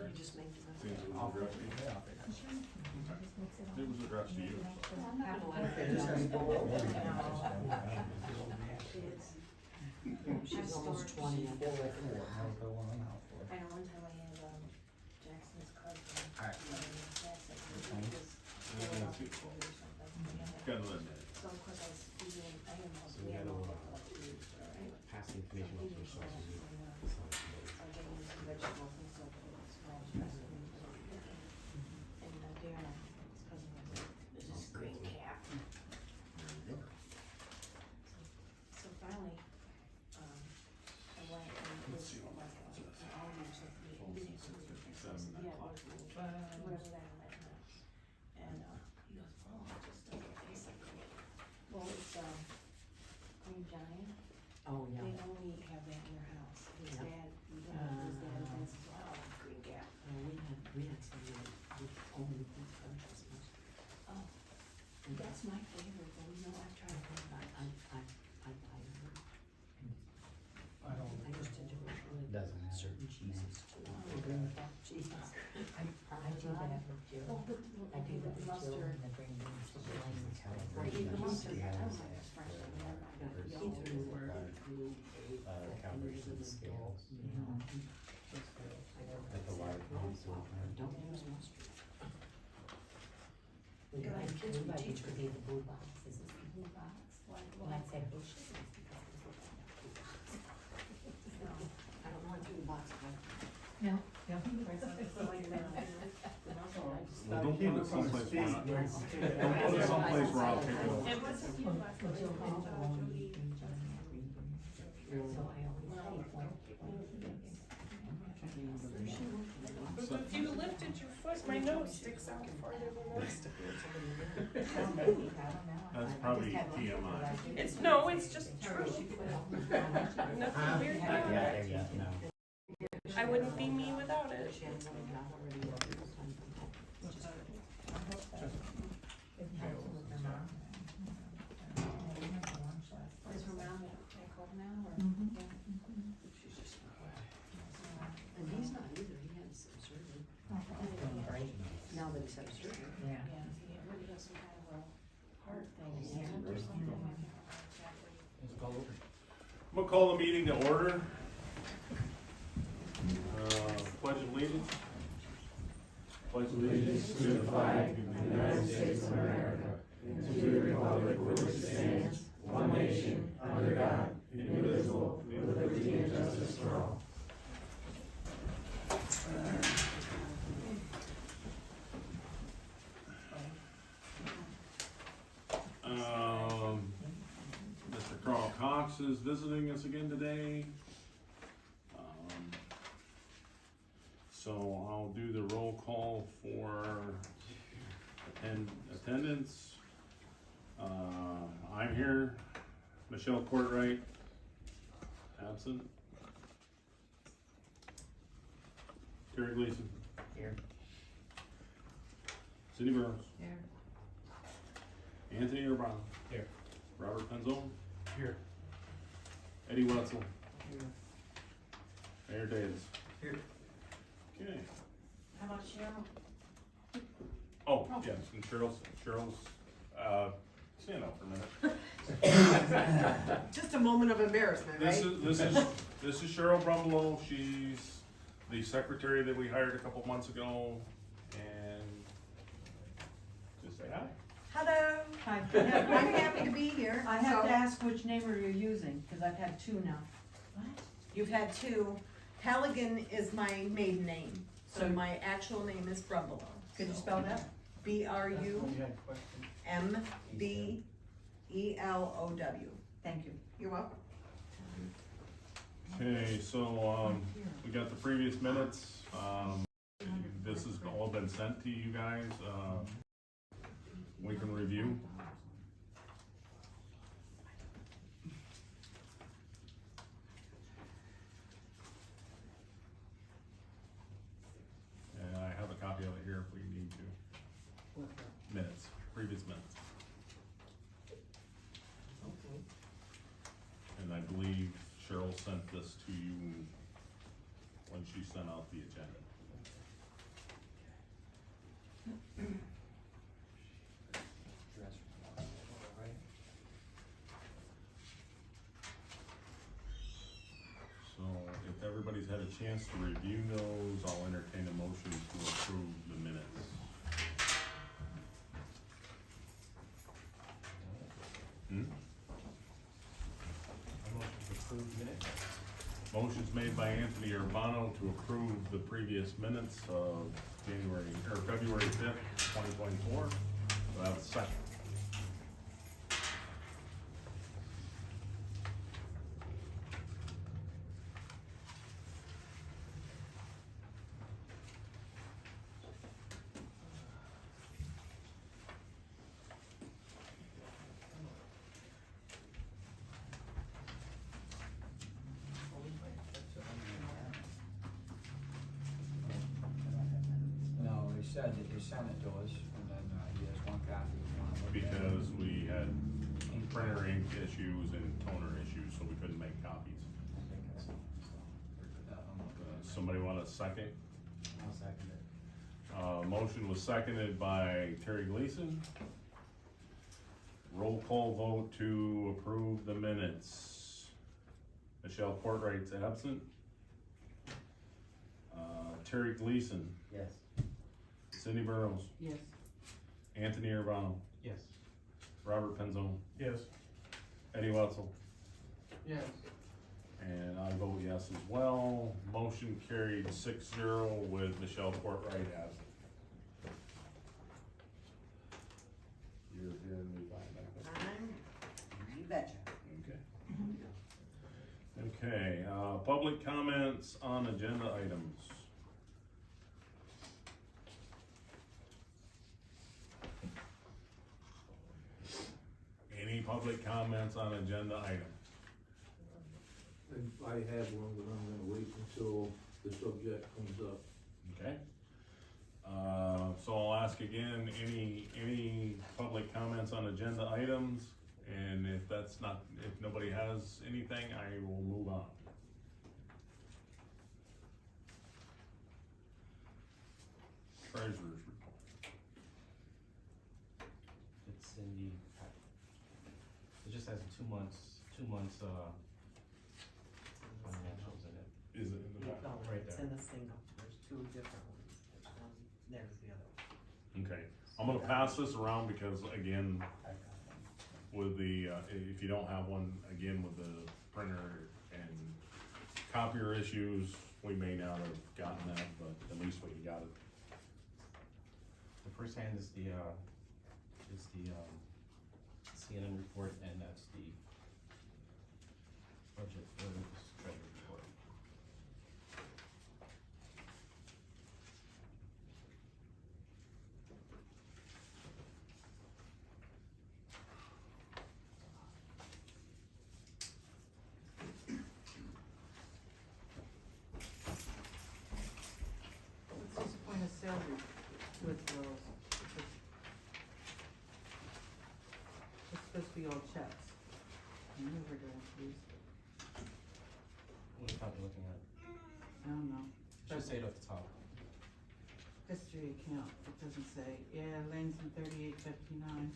You just make the Seems it was addressed to you. It was addressed to you. I'm not gonna let her. She's almost 20. I know one time I had, Jackson's cousin. Yeah, that's it. Got another minute. So of course I was eating, I didn't know, So we we had gotta, all like 2 weeks, right? pass the information on to the source. So I'm getting some vegetables and stuff, and it's small, stressful. And Darren, his cousin was like, there's this green cat. So finally, I went and it was like, an almost like the eating something. Yeah, whatever that might be. And, he goes, oh, it just doesn't taste like green. Well, it's, Green Giant. Oh, yeah. They only have that in their house. His Yeah. dad, his dad has as well, green cat. We had some with only these countries. Oh, that's my favorite, though, you know, I've tried that. I used to do it with Doesn't matter. certain cheeses too. Green Cheese. I do that with Jill. Well, I do that with Jill mustard. and the green beans. Well, the mustard, I don't like this fresh, I mean, He yellow. threw a calibration scales. Like the water pumps or Don't use mustard. We Yeah, like kids would teach to be the blue box. This is the blue box. Why, When I why? said bushes, it's because it's the blue box. No. I don't want to do the box, but No, no. So like that, the mustard, I just. Well, don't put it someplace where not, don't put it someplace where I'll take it. It was a few last Well, Jill week, also only Jody, green John and green beans. So I always say, well, But if you lifted your foot, my nose sticks out farther than this. That's probably TMI. It's, no, it's just true. Nothing weird not about yet, it. there yet, no. I wouldn't be me without it. she had one got already working this time. Which is good. it helps with her mom. We went to lunch last night. Is her mom back home now, or? Mhm. Yeah. She's just. And he's not either, he had some surgery. Right. Now that he's had surgery. Yeah. Yeah, he really has some kind of a heart thing, Yeah. or something. I'm gonna call the meeting to order. Pledge of allegiance. Pledge allegiance to the flag of the United States of America, and to the republic for which it stands, one nation, under God, indivisible, with liberty and justice for all. Mr. Carl Cox is visiting us again today. So I'll do the roll call for attendance. I'm here. Michelle Courtright, absent. Terry Gleason. Here. Cindy Burrows. Here. Anthony Urbano. Here. Robert Penzone. Here. Eddie Wetzel. Mayor Davis. Here. Okay. How about Cheryl? Oh, yes, and Cheryl's, stand up for a minute. Just a moment of embarrassment, right? This is Cheryl Brumlow. She's the secretary that we hired a couple months ago, and just say hi. Hello, Hi. I'm happy to be here. I have to So- ask which name are you using, because I've had two now. You've had 2. Halligan is my maiden name, so So- my actual name is Brumbelow. Could you spell that? BRUMBELOW. Thank you. You're welcome. Okay, so, we got the previous minutes. This has all been sent to you guys. We can review. And I have a copy of it here if we need to. Minutes, previous minutes. Okay. And I believe Cheryl sent this to you when she sent out the agenda. So if everybody's had a chance to review those, I'll entertain a motion to approve the minutes. Hmm? Motion's made by Anthony Urbano to approve the previous minutes of February fifth, 2024. Do I have a second? No, he said that he sent it to us, and then, he has one copy if you wanna look at it. Because we had printer ink issues and toner issues, so we couldn't make copies. Somebody want a second? I'll second it. Motion was seconded by Terry Gleason. Roll call vote to approve the minutes. Michelle Courtwright's absent. Terry Gleason, Yes. Cindy Burrows, Yes. Anthony Urbano, Yes. Robert Penzone, Yes. Eddie Wetzel, Yes. and I vote yes as well. Motion carried 6-0 with Michelle Courtwright absent. You're here and we find back. You betcha. Okay. Okay, public comments on agenda items. Any public comments on agenda items? And I have one, but I'm gonna wait until the subject comes up. Okay. So I'll ask again, any public comments on agenda items? And if nobody has anything, I will move on. Treasurer's report. It's in the, it just has 2 months, financials in it. Is it in the back? No, Right it's there. in the single, there's two different ones, there's one, there's the other one. Okay, I'm gonna pass this around because again, I've got them. with the, if you don't have one, again, with the printer and copier issues, we may not have gotten that, but at least we got it. The first hand is the CNN report, and that's the budget for this treasury report. What's the point of sale with those? It's supposed to be all checks. I knew we were doing these, What are you probably looking at? I don't know. Should say it at the top. History account, it doesn't say, yeah, Lane's in 3859.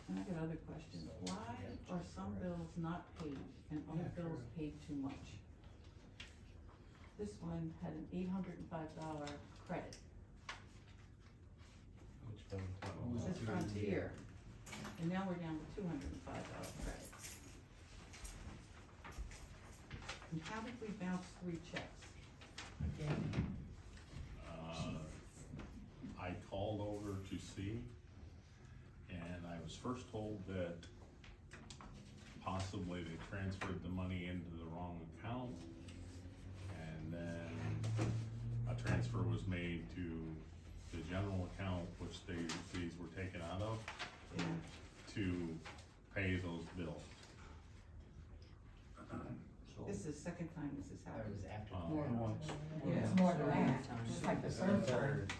And I got other questions. Why are some bills not paid and other bills paid too much? This one had an $805 credit. Which bill? This Frontier. And now we're down to $205 credit. And how did we bounce 3 checks? I called over to see, and I was first told that possibly they transferred the money into the wrong account, and then a transfer was made to the general account, which these were taken out of, Yeah. to pay those bills. This is the second time this has That happened. was after. More than once. Yeah. It's more than that, it's like the third time. Third.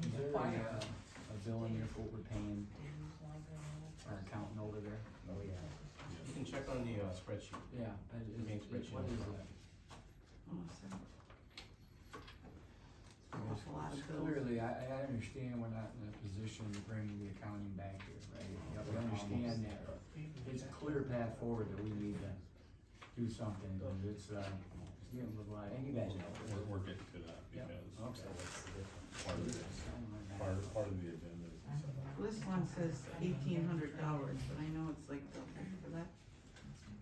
Is there a bill in here for what we're paying our accountant over there? Oh, yeah. You can check on the spreadsheet. Yeah. Main spreadsheet. What is that? Awful lot of bills. Clearly, I understand we're not in a position to bring the accounting back here, right? You know, we understand that it's a clear path forward that we need to do something, but it's getting a little, and you guys know. We're getting to that Yeah. because Okay. part of this, part of the agenda is. This one says $1,800, but I know it's like double for that.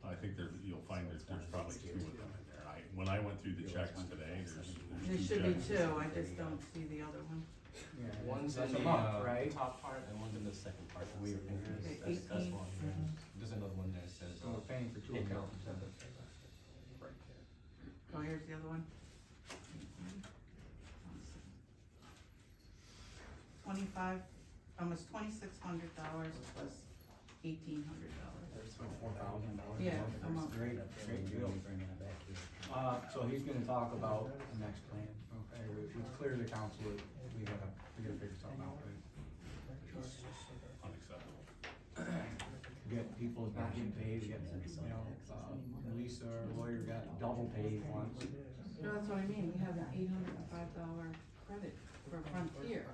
I think you'll find that there's probably two of them in there. When I went through the checks today, there's There two should be checks. two, I just don't see the other one. Yeah, One's in that's the a month, right? top part and one's in the second part. We are confused. Okay, That's 18. one. There's another one there that says. So we're paying for two accounts. Oh, here's the other one. 25, almost $2,600 plus $1,800. That's like $4,000. Yeah, a month. Great deal. Bringing it back here. So he's gonna talk about the next plan, okay, it's clear to council that we gotta figure something out, right? Unacceptable. We got people not getting paid, we got, you know, Lisa, our lawyer, got double paid once. No, that's what I mean, we have an $805 credit for Frontier.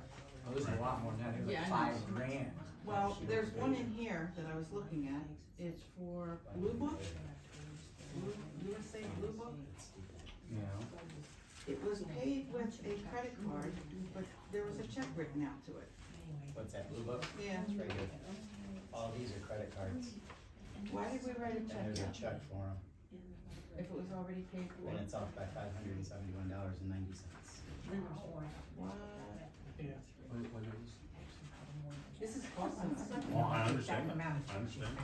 Oh, this is a lot more than that, it was Yeah, like I know. $5,000. Well, there's one in here that I was looking at, it's for Blue Book, USA Blue Book. You know, It was paid with a credit card, but there was a check written out to it. What's that, Blue Book? Yeah, It's very good. All these are credit cards, why did we write a and check there's a out check for them, if it was already paid for? and it's off by $571.90. What? what is? This is costing us. Well, I understand That that, amount I understand.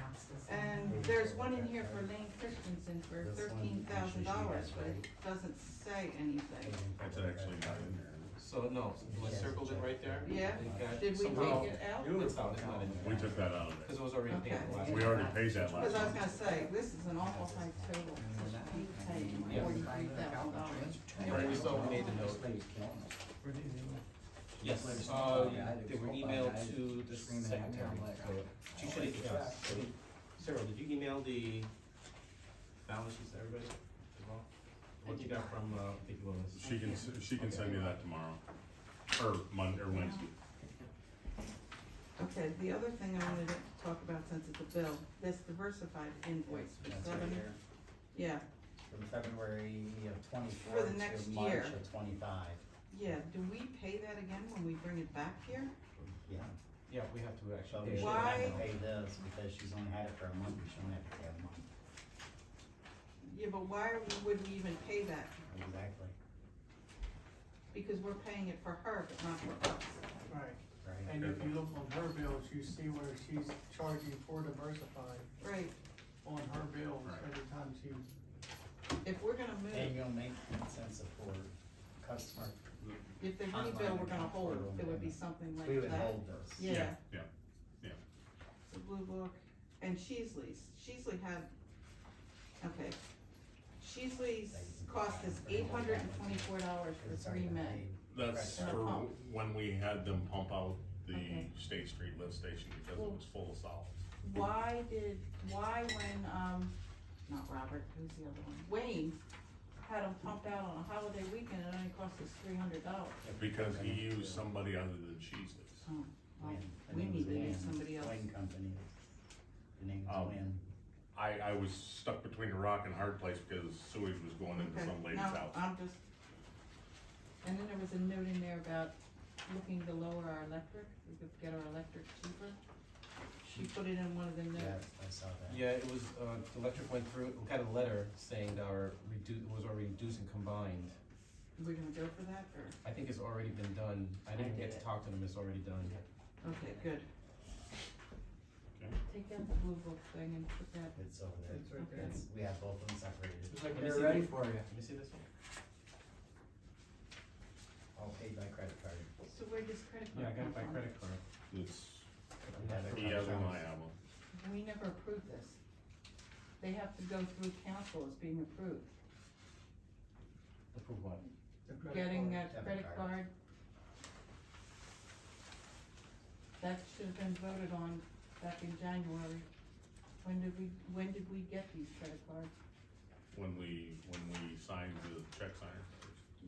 And there's one in here for Lane Christensen for $13,000, but it doesn't say anything. That's actually not in there. So, no, I circled it right there. Yeah, It got did we somehow- take it out? It's out, it's not in there. We took that out of Cause there. it was already paid Okay. last. We already paid that last Cause I was month. gonna say, this is an awful high total, to be paying Yeah. $43,000. Right, so we made the note. Yes, they were emailed to the secretary, so she should have, yeah. Cyril, did you email the balance sheets to everybody as well? What you got from, Vicky Willis? She can send me that tomorrow, or Monday, or Wednesday. Okay, the other thing I wanted to talk about since it's a bill, this diversified invoice for That's right 7, here, yeah, from February of For '24 the next to March year. of '25. yeah, do we pay that again when we bring it back here? Yeah, Yeah, we have to so actually. we pay should it. have to Why? pay this, because she's only had it for a month, we should only have to pay a month. Yeah, but why would we even pay that? Exactly, Because we're paying it for her, but not for us. Right, right? and if you look on her bills, you see where she's charging for Diversified Right, on her bills Right. every time she, if we're gonna move, Annual maintenance and support, customer, if there's any bill we're gonna hold, it would be something like we would that. hold this. Yeah, Yeah, the Blue Book, and Sheasley's had, okay. Sheasley's cost us $824 for It's 3 already been men. paid. that's And a for pump. when we had them pump out the Okay. State Street lift station because it was full of solids. Why when, not Robert, who's the other one? Wayne had them pumped out on a holiday weekend, it only cost us $300. Because he used somebody other than Sheasley's. Oh, well, Wayne. The we name need was to use Wayne. somebody else. Wayne Company, the name Um, was Wayne. I was stuck between a rock and a hard place because sewage was going into Okay, some lady's no, house. I'm just, and then there was a note in there about looking to lower our electric, we could get our electric cheaper. She put it in one of the Yes, notes. I saw that. Yeah, it was, the electric went through, we got a letter saying that our was already reduced and combined. We're gonna go for that, or, I think it's already been done. I didn't get to talk to them, it's already done. okay, good. Okay. Take out the Blue Book thing and put that, It's over there. it's right there. It's, we have both of them separated, It's like Let me they're see ready the- for you. Let me see this one. all paid by credit card. so where does credit card Yeah, I got come it by from? credit card. It's, I'm not sure. he has one, I have one. We never approved this. They have to go through council as being approved. Approve what? the credit Getting card. a credit card, That should have been voted on back in January. When did we get these credit cards? When we signed the check signer.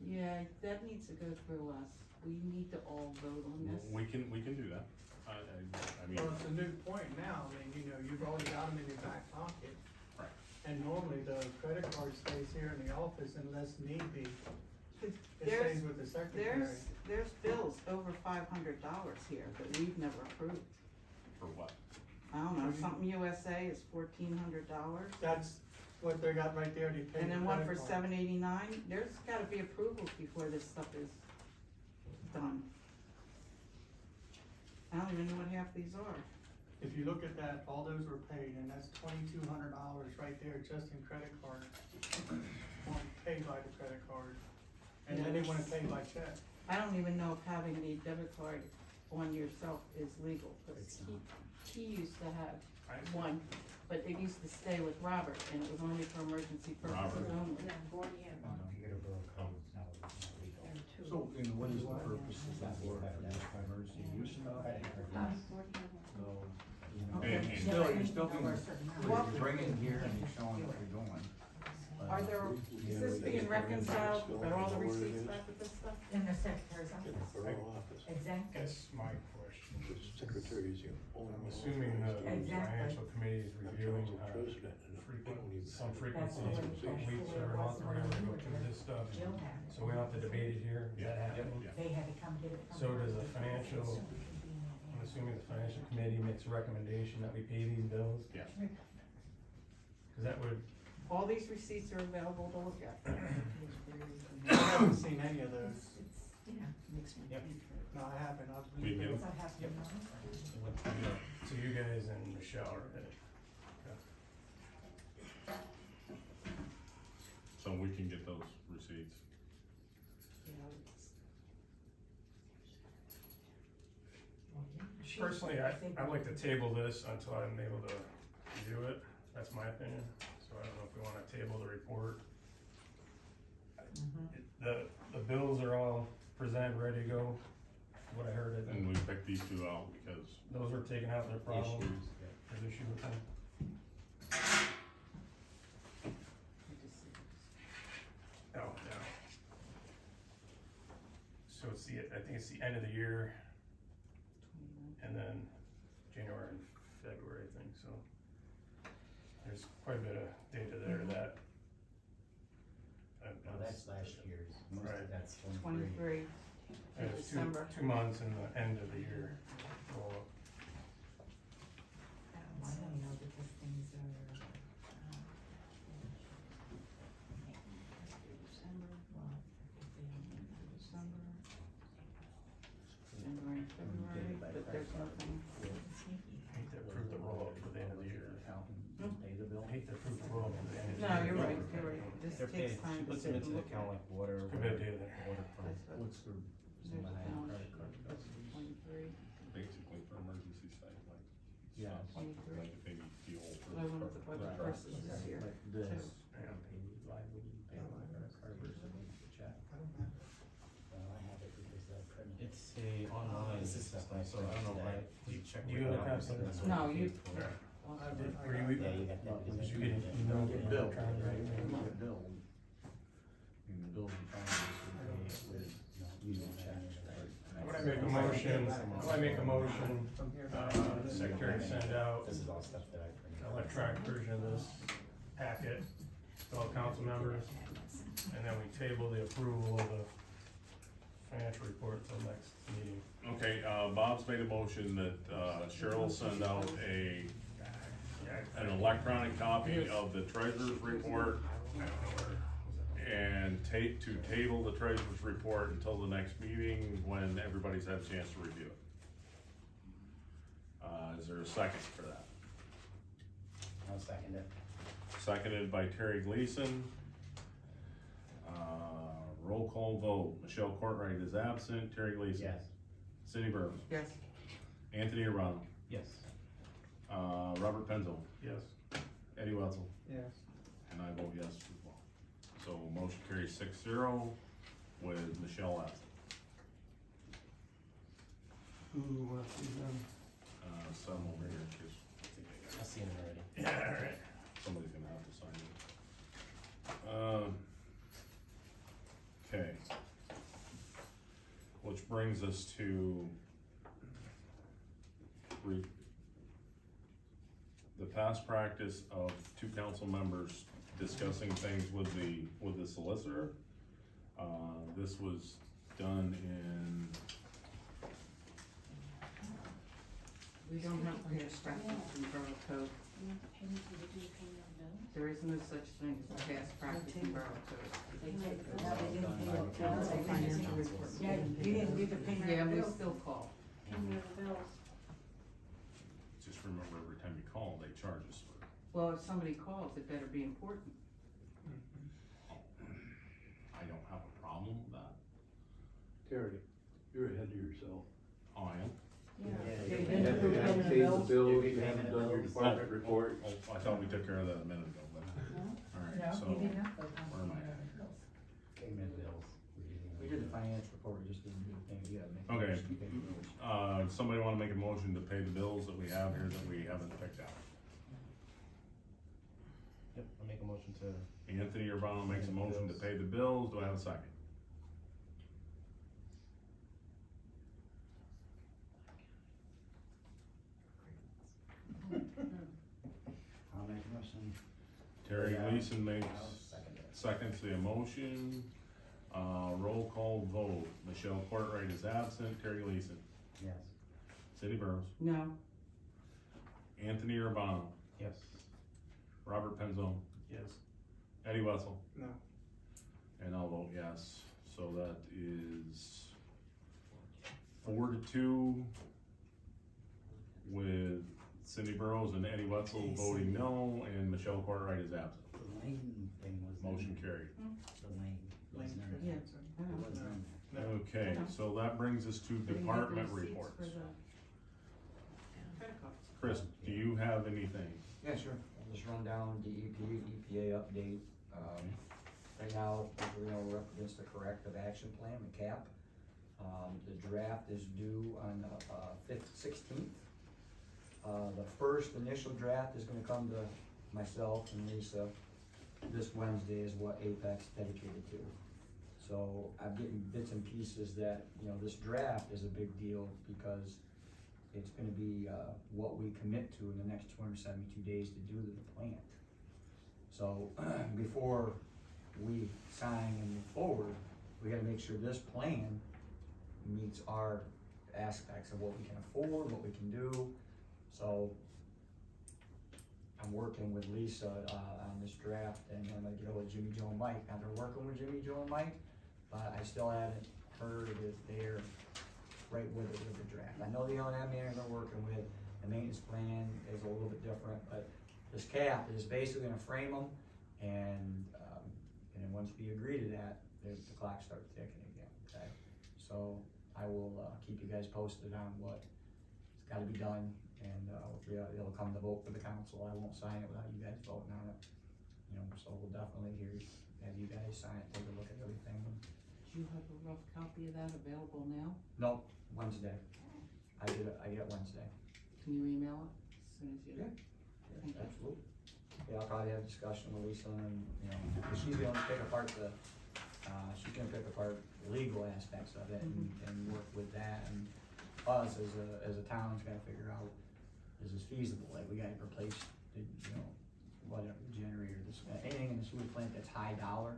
Yeah, that needs to go through us. We need to all vote on this. We can do that. I mean, Well, it's a new point now, I mean, you know, you've already got them in your back pocket. Right. And normally the credit card stays here in the office unless need be. It There's- stays with the secretary. There's bills over $500 here that we've never approved. for what? I don't know, something USA is $1,400. That's what they got right there, they pay And the then one for credit card. $789. There's gotta be approvals before this stuff is done. I don't even know what half these are. If you look at that, all those were paid, and that's $2,200 right there just in credit card. Paid by the credit card, and then they wanna pay by check. I don't even know if having a debit card on yourself is legal, cause he used to have one, but it used to stay with Robert, and it was only for emergency purposes Robert. only. And then Gordy and Peterborough code, no, it's not legal. there are two. So, and what is the purpose of that board for just emergency use stuff? Gordy and So, you know, And- and- you're still being, What- you're bringing here and you're showing what you're doing. Are there, is this being reconciled, are all the receipts back with this stuff? In the secretary's office, Borough office. exactly. That's my question. The secretary is the only I'm one assuming the Exactly. financial committee is that reviewing, tells the president, and they don't frequent, even some have it. frequency, That's some the way- weeks or a month, or whatever, to go through this stuff. Jill had it. So we don't have to debate it here, is that Yeah, happening? yeah. They had to come get it from. So her. does the financial, So we can be in that I'm area. assuming the financial committee makes a recommendation that we pay these bills? Yes. Cause that would, All these receipts are available to look at. I haven't seen any of those. It's, you know, makes me Yep. think No, I haven't, I've. Me neither. What happened now? so you guys and Michelle are in it. So we can get those receipts. Personally, I'd like to table this until I'm able to review it, that's my opinion, so I don't know if we wanna table the report. The bills are all presented, ready to go, what I heard, I And think, we picked these two out because those were taken out, their problems, Issues, yeah. there's issue with them. Oh, yeah. So it's I think it's the end of the year, and then January and February, I think, so. There's quite a bit of data there that. Well, that's last year's, most Right. of that's 23. 23 Yeah, to it's December. 2 months in the end of the year. Roll up. I don't know, because things are, December, well, if they don't. December, January, February, but there's nothing. Hate to approve the roll up to the end of the year. Pay the bill. Hate to approve the roll up to the end of the No, year. you're right, this They're paid, takes time she to puts sit them and into the look account at. like water, Good bit of data there. water funds. What's the, There's somebody the have a balance. credit card? 23, basically for emergency stuff, like. Yeah. stuff, Like if they need fuel for. I wanted the budget for- versus this year. Like this, Yeah. pay liability, pay on a credit card versus a check. I don't have it. Well, I have it because I printed it. It's a online system, so I don't know why, you check. Do you right have now, something? that's what No, we you- paid for. Yeah. I Did- I were got you- Yeah, you got that. Did you get an email? Get billed, Electronic, right? right? You get billed. And the bills and finances we pay with, you know, checks, right? When I make a motion, the secretary send out This is all stuff that I printed. an electronic version of this packet to all council members, and then we table the approval of the financial report till next meeting. Okay, Bob's made a motion that, Cheryl send out an electronic copy of the treasurer's report I don't know where, was it? and to table the treasurer's report until the next meeting when everybody's had a chance to review it. Is there a second for that? I'll second it. Seconded by Terry Gleason. Roll call vote, Michelle Courtright is absent, Terry Gleason. Yes. Cindy Burns. Yes, Anthony Arano. Yes. Robert Penzo. Yes. Eddie Wetzel. Yes. And I vote yes as well. So motion carries 6-0 with Michelle absent. Who wants these then? Some over here, just, I've seen it already. Yeah, alright. somebody's gonna have to sign it. Okay. Which brings us to the past practice of two council members discussing things with the solicitor. This was done in, We don't have past practice in Borough Code. You want the payment, you do the payment of bills? There is no such thing as past practice in Borough Code. They take the No, they didn't pay Done the by bills, they the financial council. report. Yeah, you didn't do the payment Yeah, of we bills. still call. payment of the bills. just remember every time you call, they charge us for it. Well, if somebody calls, it better be important. I don't have a problem with that. Terry, you're ahead of yourself. Oh, I am? Yeah. They You didn't do haven't payment of paid the bills. bills, Did you we haven't payment done your bills? department report. Oh, I thought we took care of that a minute ago, but, alright, No, so, he did not. where am I at? Payment bills. We did the financial report, we just didn't do the thing, you gotta make. Okay. you pay the bills. Somebody wanna make a motion to pay the bills that we have here that we haven't picked out? Yep, I'll make a motion to, Anthony Urbano makes a motion to pay the bills, do I have a second? I'll make a motion. Terry Yeah. Gleason makes, I'll second it. seconds the motion, roll call vote, Michelle Courtwright is absent, Terry Gleason, Yes. Cindy Burrows, No, Anthony Urbano, yes. Robert Penzone, Yes. Eddie Wessel, No. and I'll vote yes, so that is 4-2 with Cindy Burrows and Eddie Wetzel voting no, and Michelle Courtwright is absent. The lane thing was. Motion carried. The lane. Wasn't in yeah, there. I It know. wasn't in there. Okay, so that brings us to But you have the department receipts reports. for the credit cards. Chris, do you have anything? Yeah, sure, I'll just run down DEP, EPA update. Right now, we're up against the corrective action plan, the CAP. The draft is due on, 16th. The first initial draft is gonna come to myself and Lisa. This Wednesday is what Apex dedicated to. So I'm getting bits and pieces that, this draft is a big deal because it's gonna be, what we commit to in the next 272 days to do to the plant. So, before we sign and move forward, we gotta make sure this plan meets our aspects of what we can afford, what we can do. So, I'm working with Lisa, on this draft, and I'm gonna get with Jimmy, Joe, and Mike. Now, they're working with Jimmy, Joe, and Mike, but I still haven't heard if they're right with it with the draft. I know the O&M area they're working with, the maintenance plan is a little bit different, but this cap is basically gonna frame them, and then once we agree to that, the clock starts ticking again, okay? So, I will, keep you guys posted on what's gotta be done, and, it'll come to vote for the council. I won't sign it without you guys voting on it. So we'll definitely have you guys sign it, take a look at everything. Do you have a rough copy of that available now? No, Wednesday. I get it Wednesday. Can you email it as soon as you? Yeah. Thank you. Absolutely. Yeah, I'll probably have a discussion with Lisa and, because she's gonna pick apart she's gonna pick apart the legal aspects of it and work with that, and us as a town's gotta figure out, is this feasible? Like, we gotta replace the, whatever, generator, anything in the sewer plant that's high dollar,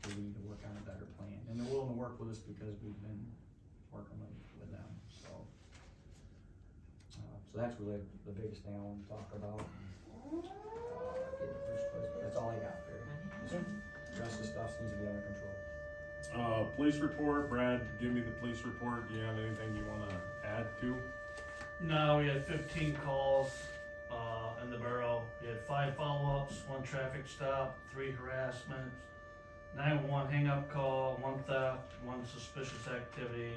we need to work on a better plan. And they're willing to work with us because we've been working with them, so. So that's really the biggest thing I want to talk about. That's all I got there. The rest of the stuff seems to be under control. Police report, Brad, give me the police report, do you have anything you wanna add to? No, we had 15 calls, in the borough. We had 5 follow-ups, 1 traffic stop, 3 harassments, 911 hang-up call, 1 theft, 1 suspicious activity,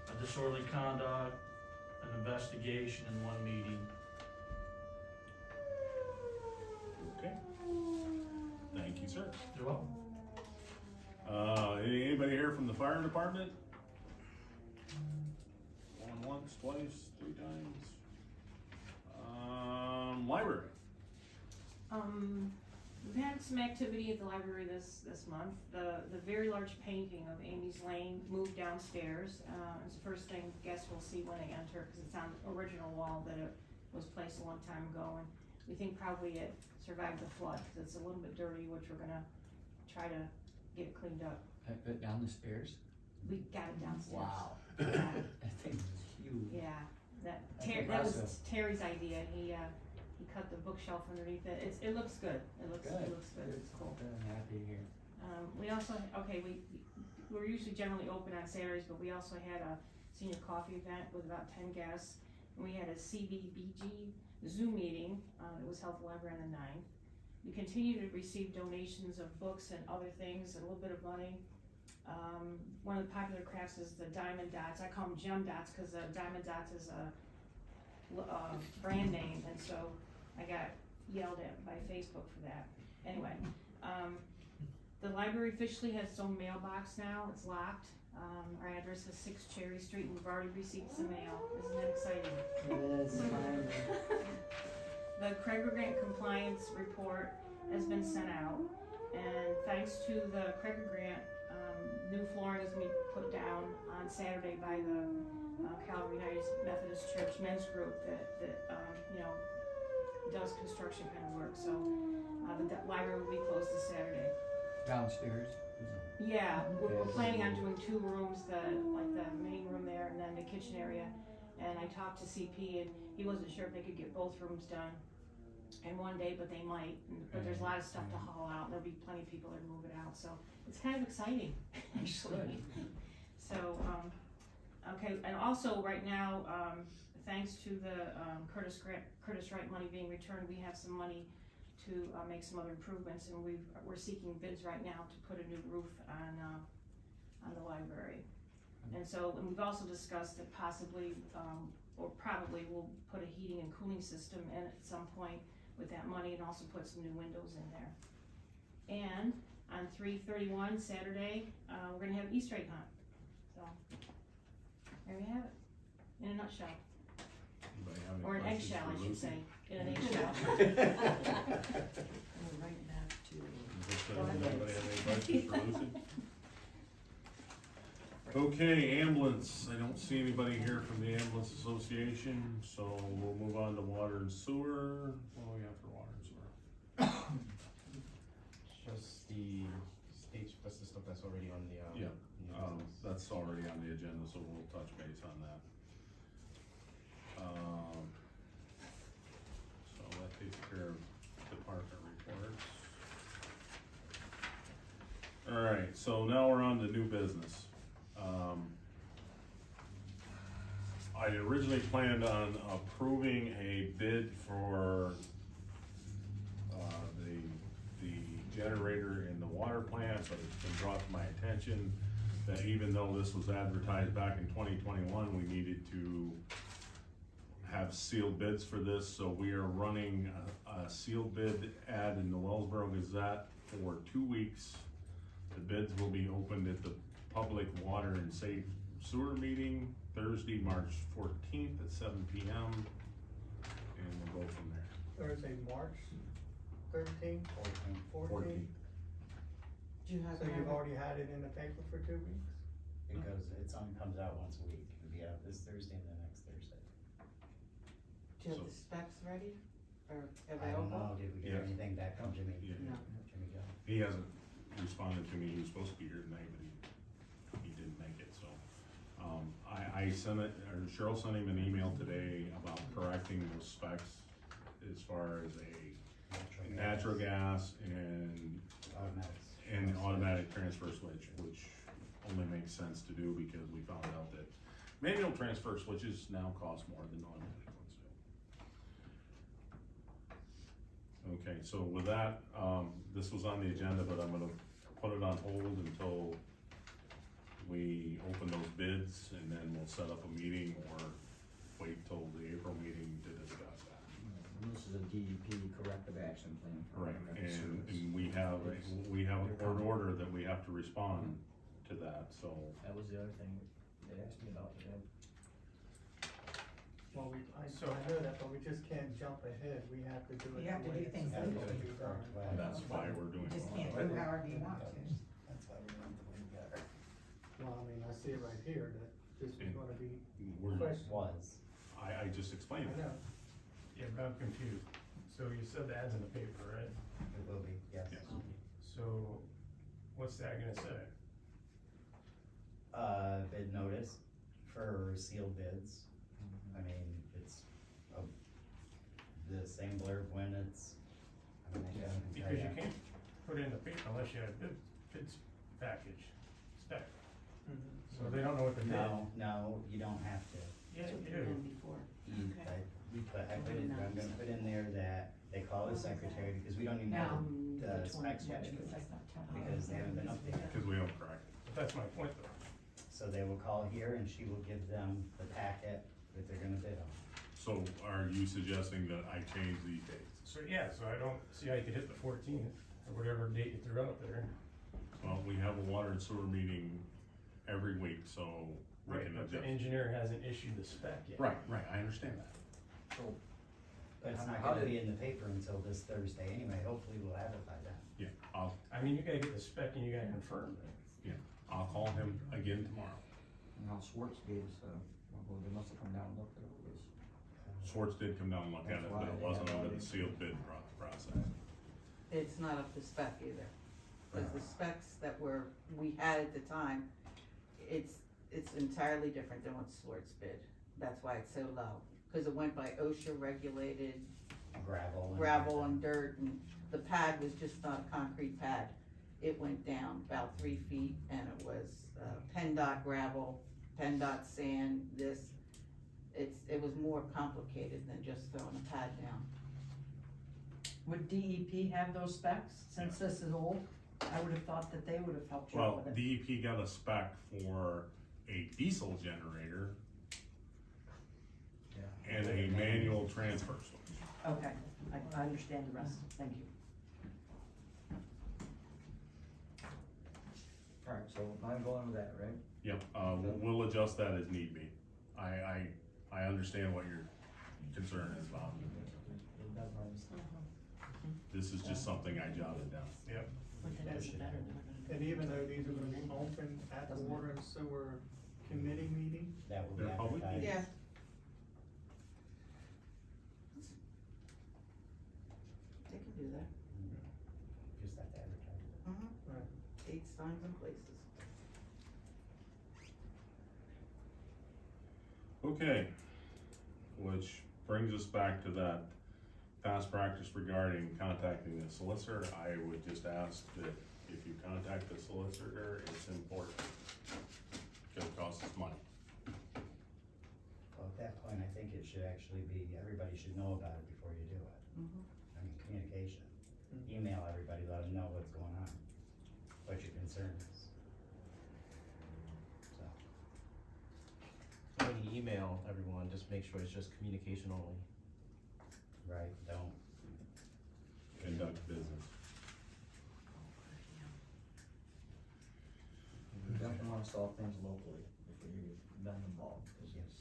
a disorderly conduct, an investigation, and 1 meeting. Okay. Thank you, sir. You're welcome. Anybody here from the fire department? once, twice, 3 times. Library. We've had some activity at the library this month. The very large painting of Amy's Lane moved downstairs. It's the first thing guests will see when they enter, because it's on the original wall that it was placed a long time ago, and we think probably it survived the flood, because it's a little bit dirty, which we're gonna try to get it cleaned up. But down the stairs? We got it downstairs. Wow. Yeah. That thing is huge. Yeah, that That's was Terry's idea. He cut the bookshelf underneath it. It looks good. It looks good. It's cool. Good, I'm happy here. We also, we're usually generally open on Saturdays, but we also had a senior coffee event with about 10 guests. And we had a CBBG Zoom meeting. It was held at the library on the 9th. We continue to receive donations of books and other things, and a little bit of money. One of the popular crafts is the diamond dots. I call them gem dots, because diamond dots is a brand name, and so I got yelled at by Facebook for that. Anyway, the library officially has its own mailbox now. It's locked. Our address is 6 Cherry Street, and we've already received some mail. Isn't that exciting? Yes, finally. The Craig Grant compliance report has been sent out, and thanks to the Craig Grant, new flooring is being put down on Saturday by the Calvary United Methodist Church men's group that does construction kind of work. So the library will be closed this Saturday. Downstairs? Yeah, we're planning on doing 2 rooms, the main room there and then the kitchen area. And I talked to CP, and he wasn't sure if they could get both rooms done in one day, but they might. But there's a lot of stuff to haul out, and there'll be plenty of people that move it out. So it's kind of exciting, actually. So, okay, and also right now, thanks to the Curtis Wright money being returned, we have some money to make some other improvements, and we're seeking bids right now to put a new roof on the library. And so, and we've also discussed that possibly, or probably, we'll put a heating and cooling system in at some point with that money, and also put some new windows in there. And on 3/31 Saturday, we're gonna have Easter egg hunt. So there you have it, in a nutshell. Anybody have any Or an questions eggshell, for I should Lucy? say, in an eggshell. We're right back to. Anybody have any questions for Lucy? Okay, ambulance. I don't see anybody here from the ambulance association, so we'll move on to water and sewer. What do we have for water and sewer? Just the stage, that's the stuff that's already on the, Yeah, new business. that's already on the agenda, so we'll touch base on that. So that takes care of department reports. Alright, so now we're on to new business. I originally planned on approving a bid for the generator in the water plant, but it's been brought to my attention that even though this was advertised back in 2021, we needed to have sealed bids for this, so we are running a sealed bid ad in the Wellsboro Gazette for 2 weeks. The bids will be opened at the Public Water and Safe Sewer meeting Thursday, March 14th at 7 p.m. and we'll go from there. Thursday, March 13th, 14th. Do you have? So you've already had it in the paper for 2 weeks? It goes, it only comes out once a week. It'll be out this Thursday and the next Thursday. Do you have the specs ready or I don't know, available? did we get Yes. anything back from Jimmy? Yeah. No. Jimmy Gill? He hasn't responded to me. He was supposed to be here tonight, but he didn't make it, so. I sent it, or Cheryl sent him an email today about correcting those specs as far as a natural gas and automatic transfer switch, which only makes sense to do because we found out that manual transfer switches now cost more than automatic ones do. Okay, so with that, this was on the agenda, but I'm gonna put it on hold until we open those bids, and then we'll set up a meeting or wait till the April meeting to discuss that. This is a DEP corrective action plan. for Right, automatic and service. we have a court order that we have to respond to that, so. That was the other thing they asked me about today. Well, I So- know that, but we just can't jump ahead, we have to do it. You have the to way do things it's supposed to legally. be done. Correct. That's why we're doing You just it. can't do however you want to. That's why we want the way we got it. Well, I mean, I see it right here, that this is gonna be We're, questioned. Was. I just explained I it. know, Yeah, but I'm confused. So you said the ad's in the paper, right? It will be, yes. Yes. So what's that gonna say? Bid notice for sealed bids. I mean, it's the same blurb when it's, I mean, I guess. I can tell Because you can't put it in the paper unless you have bids package spec. So they don't know what the bid. No, you don't have to. Yeah, So you put do. it in before. I put it, I'm gonna put in there that they call the secretary, because we don't even have the specs yet, because they haven't been updated. Because we haven't corrected. But that's my point though. So they will call here and she will give them the packet that they're gonna bid on. So are you suggesting that I change these dates? So yeah, so I don't see how you could hit the 14th or whatever date you threw out there. Well, we have a water and sewer meeting every week, so we Right, can but the adjust. engineer hasn't issued the spec yet. Right, I understand that. So, But it's not How gonna did- be in the paper until this Thursday anyway, hopefully we'll have it by then. Yeah, I'll I mean, you gotta get the spec and you gotta confirm it. I'll call him again tomorrow. now Schwartz gave us, well, they must have come down and looked at it, was. Schwartz did come down and look at it, but it wasn't under the sealed bid process. It's not up to spec either, cause the specs that we had at the time, it's entirely different than what Swartz bid. That's why it's so low, cause it went by OSHA regulated gravel and dirt, and the pad was just not a concrete pad. It went down about 3 feet, and it was, PennDOT gravel, PennDOT sand, it was more complicated than just throwing a pad down. Would DEP have those specs, since this is old? I would have thought that they would have helped you out Well, with it. DEP got a spec for a diesel generator and a manual transfer switch. Okay, I understand the rest, thank you. Alright, so I'm going with that, right? Yep, we'll adjust that as need be. I understand what your concern is about. This is just something I jotted down. Yep. But that is better than we're gonna do. and even though these are gonna be open at the water and sewer committee meeting, That will be They're public? advertised. Yeah. They can do that. Just have to advertise it. right, Dates, times, and places. Okay, which brings us back to that past practice regarding contacting the solicitor. I would just ask that if you contact the solicitor, it's important. Cause it costs us money. Well, at that point, I think it should actually be, everybody should know about it before you do it. I mean, communication. Email everybody, let them know what's going on, what your concern is. So, When you email everyone, just make sure it's just communication only. right, don't, Conduct business. We definitely wanna solve things locally if we've been involved, cause yes.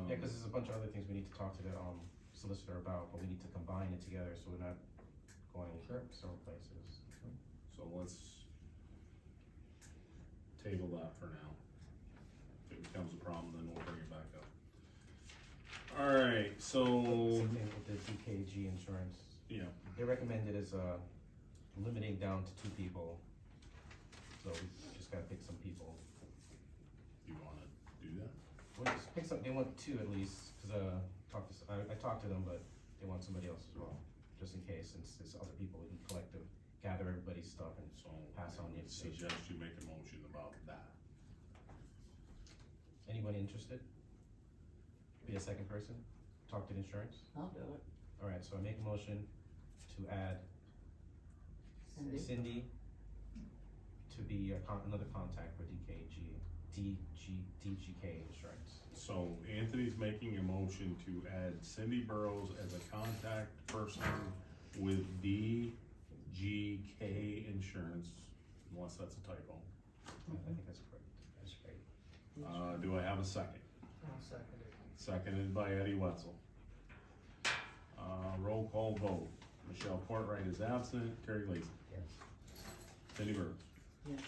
Yeah, cause there's a bunch of other things we need to talk to the, solicitor about, but we need to combine it together, so we're not going Sure. several places. So let's table that for now. If it becomes a problem, then we'll bring it back up. Alright, so, Same thing with the DKG insurance. yeah, They recommended is, limiting down to 2 people. So we just gotta pick some people. you wanna do that? Well, just pick some, they want 2 at least, cause, I talked to them, but they want somebody else as well, just in case, since there's other people, we can collective, gather everybody's stuff and So, pass on the information. suggest you make a motion about that. Anybody interested? Be a second person, talk to the insurance? I'll do it. Alright, so I make a motion to add Cindy to be another contact for DGK insurance. So Anthony's making a motion to add Cindy Burrows as a contact person with DGK Insurance, unless that's a typo. I think that's correct. That's great. Do I have a second? I'll second it. seconded by Eddie Wetzel. Roll call vote. Michelle Portright is absent. Terry Lacy. Yes. Cindy Burns. Yes.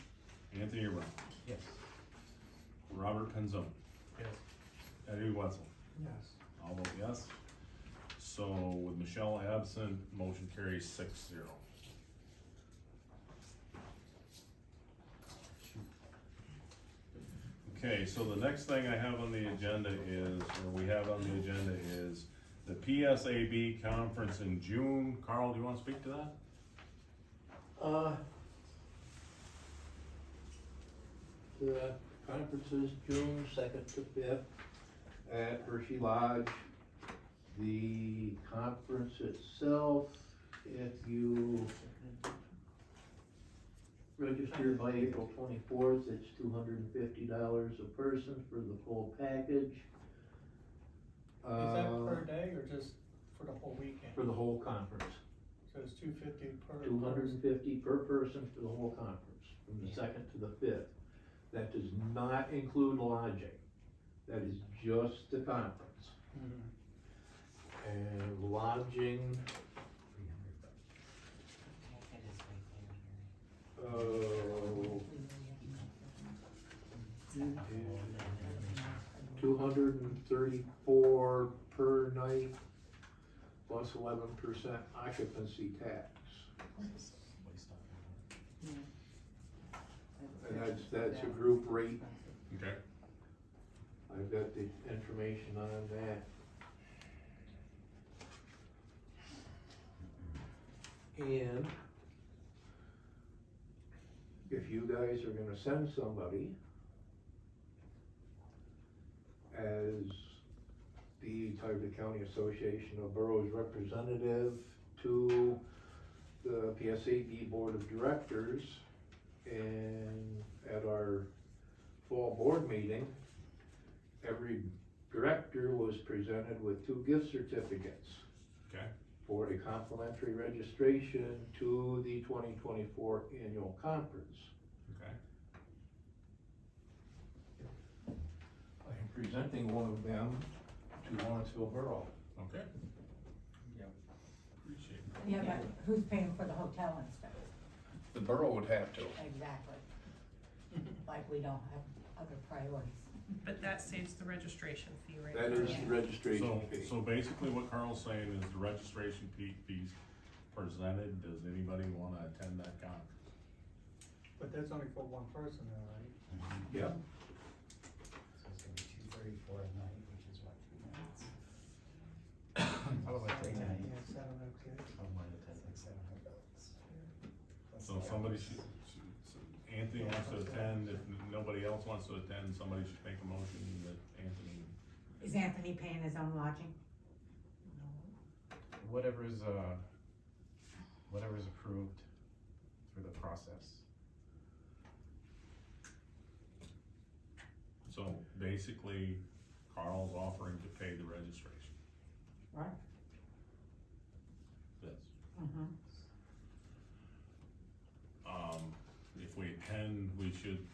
Anthony Brown. Yes. Robert Penzone. Yes. Eddie Wetzel. Yes. I'll vote yes. So with Michelle absent, motion carries 6-0. Okay, so the next thing I have on the agenda is, or we have on the agenda is the PSAB conference in June. Carl, do you wanna speak to that? The conference is June 2nd to 5th at Hershey Lodge. The conference itself, if you register by April 24th, it's $250 a person for the full package. Is that per day or just for the whole weekend? For the whole conference. So it's $250 per person? $250 per person for the whole conference, from the 2nd to the 5th. That does not include lodging. That is just the conference. And lodging, $234 per night plus 11% occupancy tax. And that's a group rate. Okay. I've got the information on that. And if you guys are gonna send somebody as the Tioga County Association of Boroughs representative to the PSAB Board of Directors, and at our fall board meeting, every director was presented with 2 gift certificates. Okay. For a complimentary registration to the 2024 annual conference. Okay. I am presenting one of them to Lawrenceville Borough. Okay. Appreciate it. Yeah, but who's paying for the hotel and stuff? The borough would have to. Exactly. Like we don't have other priorities. But that saves the registration fee right That now. is the registration fee. So basically what Carl's saying is the registration fees presented, does anybody wanna attend that conference? But that's only for one person though, right? Yep. So it's gonna be $234 a night, which is what, 3 nights? How about 3 nights? Yeah, 7 okay. Oh, mine, that's like $700. So somebody should, Anthony wants to attend, if nobody else wants to attend, somebody should make a motion that Anthony. Is Anthony paying his own lodging? Whatever's approved through the process. So basically, Carl's offering to pay the registration. Right. Yes. Mm-hmm. If we attend, we should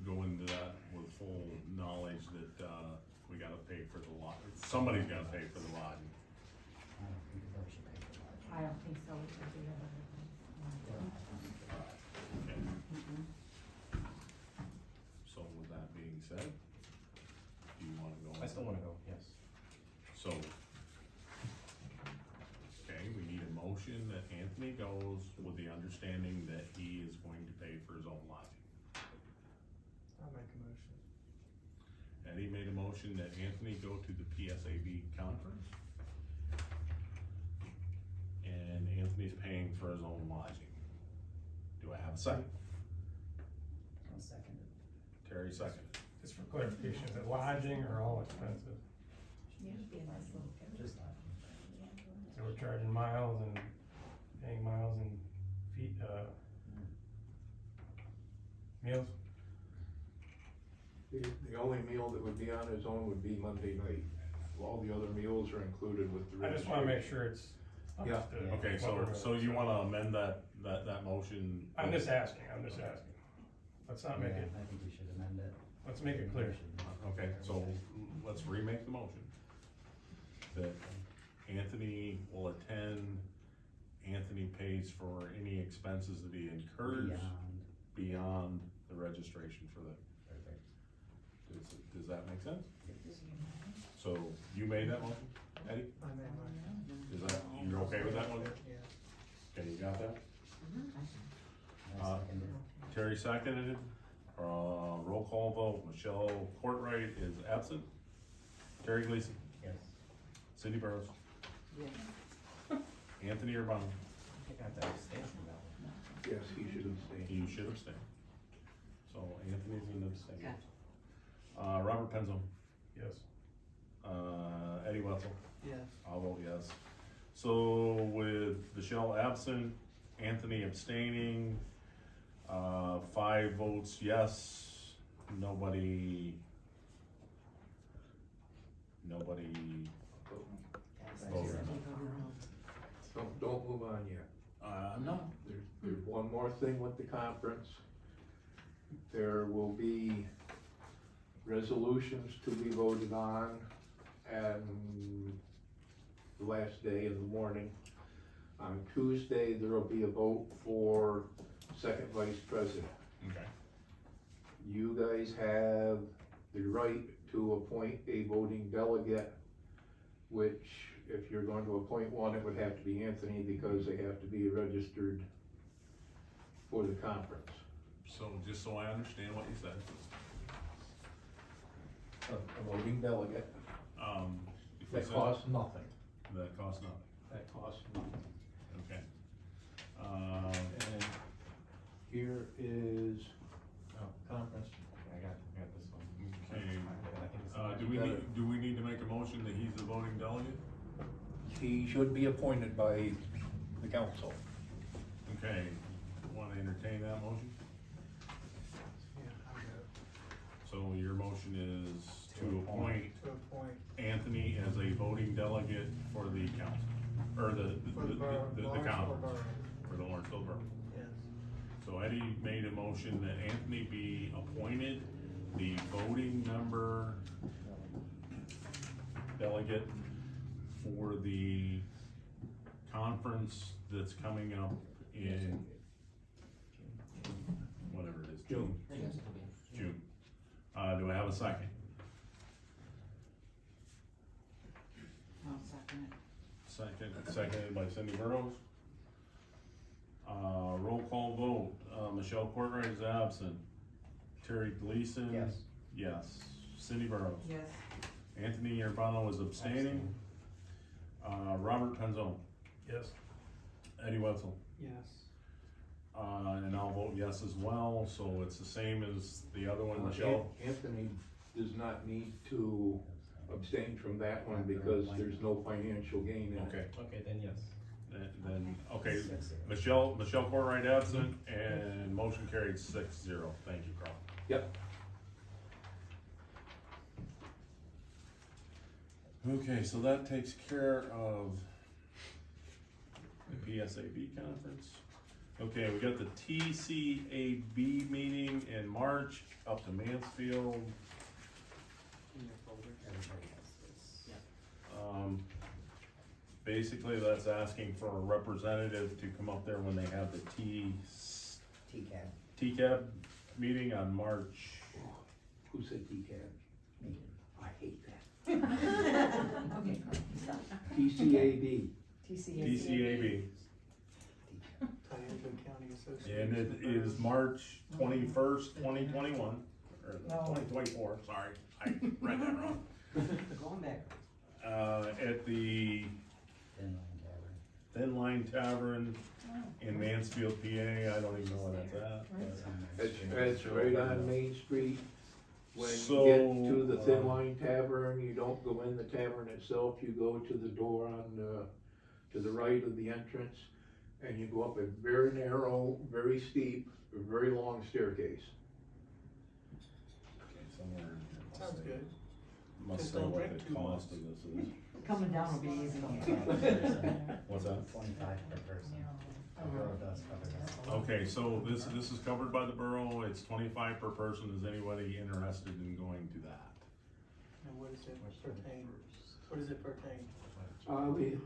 go into that with full knowledge that, we gotta pay for the lodging. Somebody's gotta pay for the lodging. I don't think the borough should pay for that. I don't think so, because we have other things. Okay. Mm-mm. So with that being said, do you wanna go? I still wanna go, yes. So, okay, we need a motion that Anthony goes with the understanding that he is going to pay for his own lodging. I'll make a motion. Eddie made a motion that Anthony go to the PSAB conference. And Anthony's paying for his own lodging. Do I have a second? I'll second it. Terry second. Just for clarification, is it lodging or all expenses? Yeah, it'd be a nice little trip. Just that. So we're charging miles and paying miles and feet, meals? The only meal that would be on his own would be Monday night. All the other meals are included with the I just wanna make sure it's Yeah. understood. Okay, so you wanna amend that motion? I'm just asking. Let's not make Yeah, it, I think we should amend it. let's make it clear. Okay, so let's remake the motion. That Anthony will attend, Anthony pays for any expenses that he incurs beyond the registration for the. Does that make sense? So you made that motion, Eddie? I made mine. Is that, you're okay with that one? Yeah. Okay, you got that? I second it. Terry seconded, roll call vote, Michelle Courtright is absent. Terry Gleason, Yes. Cindy Burrows, Yes. Anthony Urbano, I think I have to abstain from that one. Yes, he should abstain. you should abstain. So Anthony's an abstain. Gotcha. Robert Penzo, Yes. Eddie Wetzel, Yes. I'll vote yes. So with Michelle absent, Anthony abstaining, 5 votes yes, nobody voted. Don't move on yet. No. There's one more thing with the conference. There will be resolutions to be voted on and the last day in the morning. On Tuesday, there will be a vote for second vice president. Okay. You guys have the right to appoint a voting delegate, which if you're going to appoint one, it would have to be Anthony because they have to be registered for the conference. So just so I understand what you said. A voting delegate. If we That said- costs nothing. That costs nothing, That costs nothing. okay. And here is conference. I got this one. Okay, I think it's. do we need to make a motion that he's the voting delegate? He should be appointed by the council. Okay, wanna entertain that motion? Yeah, I got it. So your motion is to appoint To appoint Anthony as a voting delegate for the council, or for the borough, the Lawrenceville conference, borough. for the Lawrenceville Borough. Yes. So Eddie made a motion that Anthony be appointed the voting member delegate for the conference that's coming up in whatever it is, June. June. Do I have a second? I'll second it. Seconded by Cindy Burrows. Roll call vote, Michelle Courtright is absent. Terry Gleason? Yes. Yes. Cindy Burrows? Yes. Anthony Urbano is abstaining. Robert Penzo? Yes. Eddie Wetzel? Yes. And I'll vote yes as well, so it's the same as the other one, Michelle? Anthony does not need to abstain from that one because there's no financial gain in it. Okay, Okay, then yes. then, okay, Michelle Courtright absent, and motion carried 6-0, thank you, Carl. Yep. Okay, so that takes care of the PSAB conference. Okay, we got the TCAB meeting in March, up to Mansfield. In your folder. Everybody has this. Basically, that's asking for a representative to come up there when they have the TCAB. TCAB meeting on March. Who said DCAB? Me. I hate that. Okay, stop. TCAB. TCAB, Tioga County Association. and it is March 21st, 2021, or No. 2024, sorry, I read that wrong. Going back. At the Thin Line Tavern in Mansfield, PA, I don't even know where that's at. It's right on Main Street. When you So, get to the Thin Line Tavern, you don't go in the tavern itself, you go to the door on to the right of the entrance, and you go up a very narrow, very steep, very long staircase. Okay, somewhere in here. Must Sounds say- good. Must Just say don't what drink the too cost much. of this is. Coming down will be easy. What's that? 25 per person. The borough does cover that. Okay, so this is covered by the borough, it's 25 per person, is anybody interested in going to that? And what does it pertain, what does it pertain?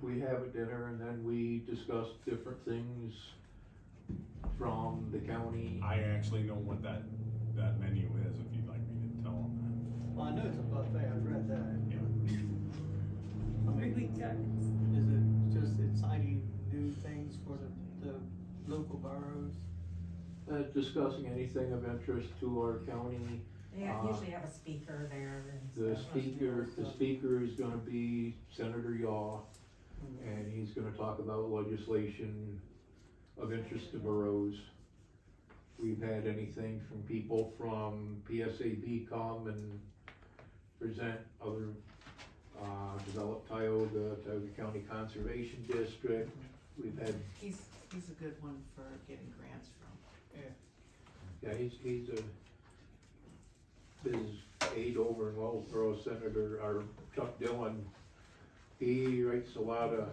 We have a dinner and then we discuss different things from the county. I actually know what that menu is, if you'd like me to tell them Well, I know it's a buffet, I've read that. that. Yeah. I mean, is it just exciting new things for the local boroughs? Discussing anything of interest to our county. They usually have a speaker there and The stuff. speaker is gonna be Senator Yaw, and he's gonna talk about legislation of interest to boroughs. We've had anything from people from PSAB come and present other, develop Tioga County Conservation District. We've had, He's a good one for getting grants from. yeah, he's his aide over in Lawrenceville, Senator, or Chuck Dillon, he writes a lot of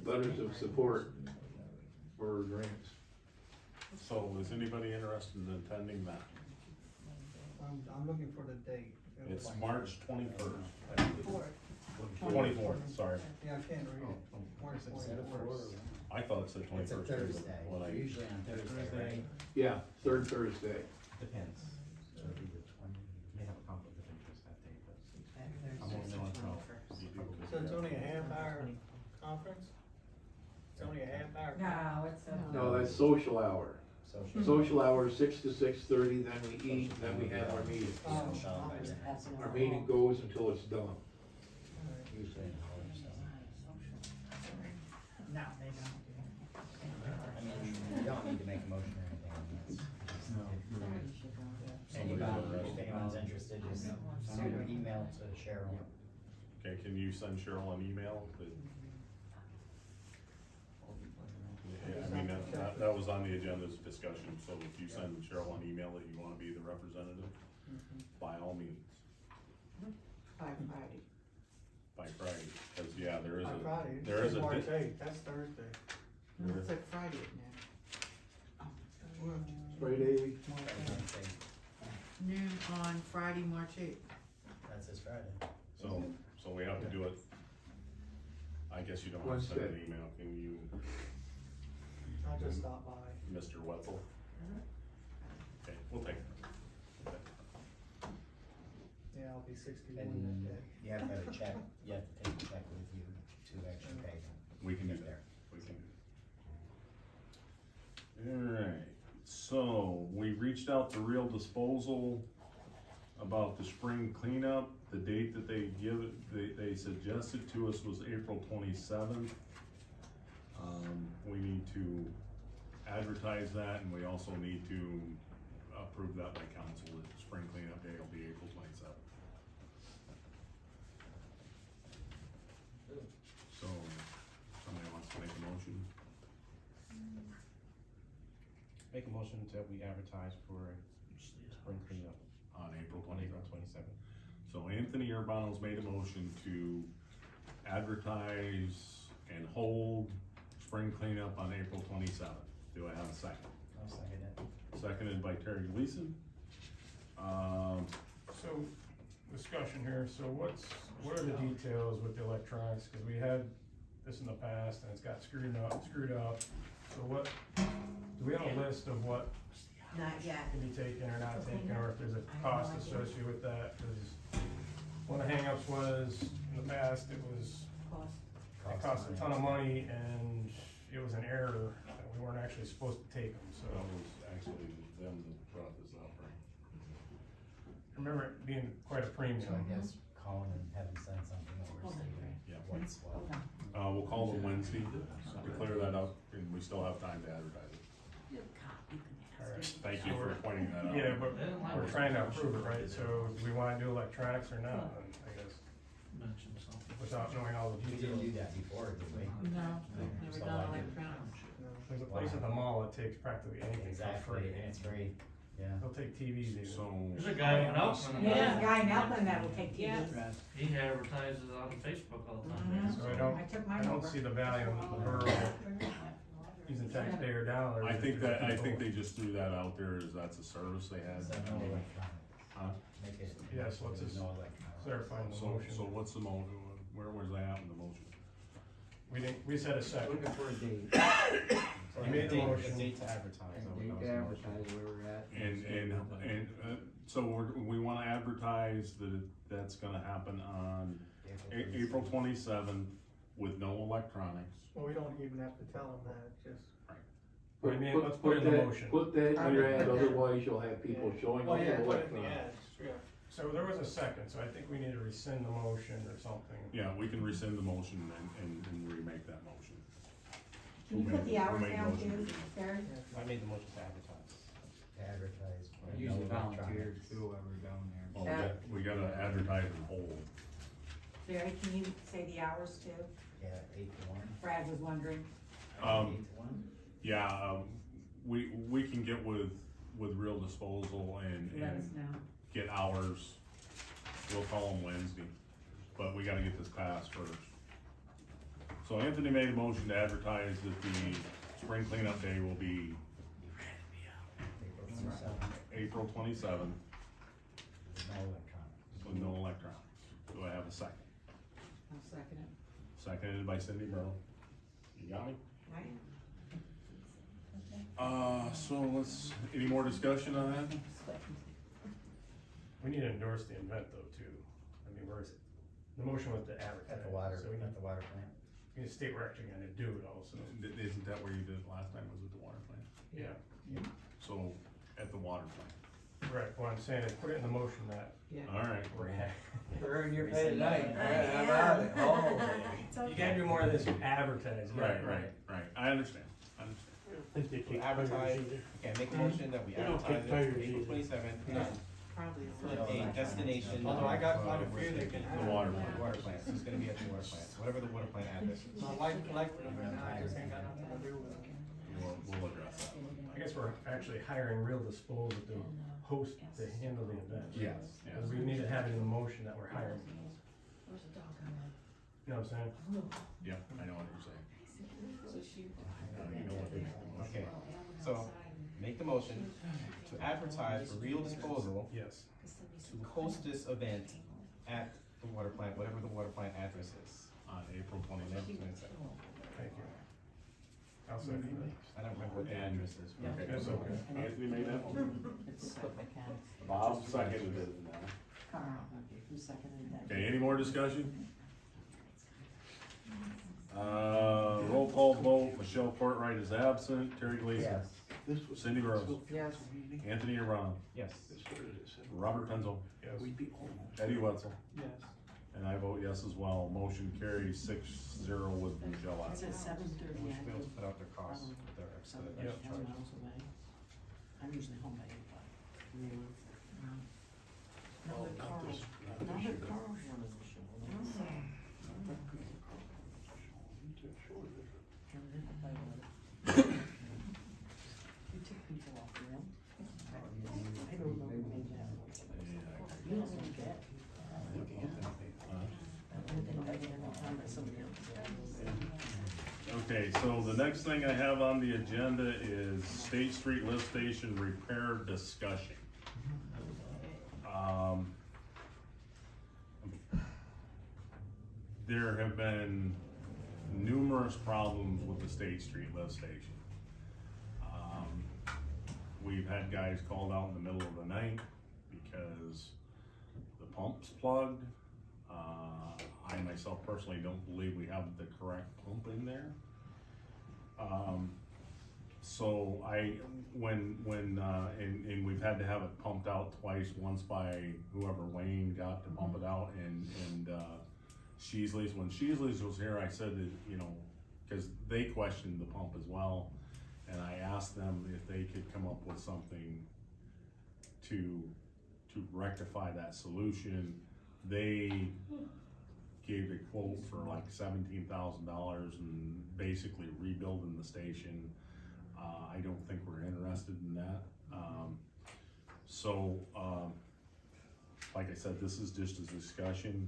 letters of support for grants. So is anybody interested in attending that? I'm looking for the date. It's March 21st. 24th. Sorry. Yeah, I can't read it. March 24th. I thought it said 21st. It's a Thursday, When I- usually on Thursday, right? Yeah, third Thursday. Depends. So it'll be the 20. May have a conflict of interest that day, but There's I'm only on 12. So it's only a half hour conference? It's only a half hour? No, it's a. No, that's social hour. Social. Social hour, 6 to 6:30, then we eat, then we have our meeting. Oh. Our meeting goes until it's done. Usually an hour or so. No, they don't. I mean, you don't need to make a motion or anything on this. If anyone's interested, just send an email to Cheryl. Okay, can you send Cheryl an email? Yeah, I mean, that was on the agenda's discussion, so if you send Cheryl an email that you wanna be the representative, by all means, By Friday. by Friday, cause yeah, there is By Friday, a, there is a. March 8th, that's Thursday. No, it's like Friday now. Friday, Noon on Friday, March 8th. That's this Friday. So we have to do it, I guess you don't want to send an Wednesday. email, can you, I'll just stop by. Mr. Wetzel? Okay, we'll take it. Yeah, I'll be 61 that And day. you have to have a check, you have to take a check with you to actually pay. We can do Get that, we can do that. Alright, so we reached out to Real Disposal about the spring cleanup. The date that they suggested to us was April 27th. We need to advertise that, and we also need to approve that by council, that the spring cleanup day will be April 27th. So, somebody wants to make a motion? make a motion that we advertise for spring cleanup On April on April 27th. 27th. So Anthony Urbano's made a motion to advertise and hold spring cleanup on April 27th. Do I have a second? I'll second it. Seconded by Terry Gleason. So, discussion here, so what are the details with the electronics, cause we had this in the past and it's got screwed up, so what, do we have a list of what Not yet. can be taken or not taken, or if there's a cost associated with that, cause one of the hangups was, in the past, it cost a ton of money and it was an error, that we weren't actually supposed to take them, so. That was actually them that brought this up, right? I remember it being quite a premium. So I guess call them and have them send something over, so Yeah. what's what. We'll call them Wednesday to clear that up, and we still have time to advertise it. Alright. Thank you for pointing that out. Yeah, but we're trying to approve it, right, so do we wanna do electronics or not, I guess, Mention something. without knowing all the We details. didn't do that before, did we? No, never So done I did- electronics. There's a place at the mall that takes practically anything for Exactly, free. and it's free, yeah. They'll take TVs even. So, There's a guy in Elkman. Yeah, there's a guy in Alpine that will take Yeah. TVs. He advertises on Facebook all the time. Mhm. So I I don't took mine see over. the value of the borough using taxpayer dollars. I think if I think people- they just threw that out there as that's a service they had. No electronics. Huh? Make it. Yes, what's this? No electronics. Clarifying the So motion. what's the motion, where was that in the motion? We said a second. Looking for a date. You made the Date- motion. Date to advertise. And that date was to the motion. advertise where we're at. And so we wanna advertise that that's gonna happen on April 27th with no electronics. Well, we don't even have to tell them that, just. I mean, let's put it in the that- motion. Put that in your ad, Put that. otherwise you'll have people showing Oh, up yeah, with put it in the electronics. ads, yeah. So there was a second, so I think we need to rescind the motion or something. Yeah, we can rescind the motion and remake that motion. Can you Who put made- the hours who made the down motion? too, Barry? I made the motion to advertise. To advertise. no Usually volunteers, electronics. whoever down there. Well, we gotta advertise and hold. Barry, can you say the hours too? Yeah, 8 to 1. Brad was wondering. 8 to 1. Yeah, we can get with Real Disposal Let us and know. get hours. We'll call them Wednesday, but we gotta get this passed first. So Anthony made a motion to advertise that the spring cleanup day will be April 27th. April 27th No electronics. with no electronics. Do I have a second? I'll second it. Seconded by Cindy Burrow. You got me? Right. So let's, any more discussion on that? We need to endorse the event though too. I mean, where is it? The motion was to advertise. At the water, So we need, at the water plant. we need to state we're actually gonna do it also. Isn't that where you did it last time, was it the water plant? Yeah, So, at the water plant. right, what I'm saying is put it in the motion that Alright. we're We're in your pay tonight. I How about it? am. Oh. You gotta do more of this advertising. Right, I understand. Advertise, okay, make a motion that we advertise it for April 27th and Probably. put a destination. Although I got quite a where few it's that gonna can be. The water The plant. water plant, so it's gonna be at the water plant, whatever the water plant address is. My wife collected them, and I just ain't got nothing to do with them. We'll address that. I guess we're actually hiring Real Disposal to host, to handle the event. Yes, Cause we need to have it in the motion that we're hiring. Where's the dog on that? You know what I'm saying? Yep, I know what you're saying. So she. You know what Okay, so make the motion to advertise for Real Disposal Yes. to host this event at the water plant, whatever the water plant address is. On April 29th. Thank you. I'll second that. I don't remember what the address is. Okay, That's so okay. Anthony made that motion. It's the mechanics. Bob seconded it. Carl, who seconded that? Okay, any more discussion? Roll call vote, Michelle Portright is absent, Terry Gleason. Yes. Cindy Rose. Yes. Anthony Arano. Yes. Robert Penzel. Yes. Eddie Wetzel. Yes. And I vote yes as well. Motion carries 6-0 with Michelle It's absent. at 7:30. We should be able to put out their costs with their extra Yep. charge. I'm usually home by 8 o'clock. Now that Carl, now that Carl's running the show. You took people off the room. I don't know who made that. You don't look at. I don't think I get any time by somebody else. Okay, so the next thing I have on the agenda is State Street Lift Station repair discussion. There have been numerous problems with the State Street Lift Station. We've had guys called out in the middle of the night because the pump's plugged. I myself personally don't believe we have the correct pump in there. So and we've had to have it pumped out twice, once by whoever Wayne got to pump it out, and Sheasley's, when Sheasley's was here, I said that, you know, cause they questioned the pump as well, and I asked them if they could come up with something to rectify that solution. They gave a quote for like $17,000 and basically rebuilding the station. I don't think we're interested in that. Like I said, this is just a discussion.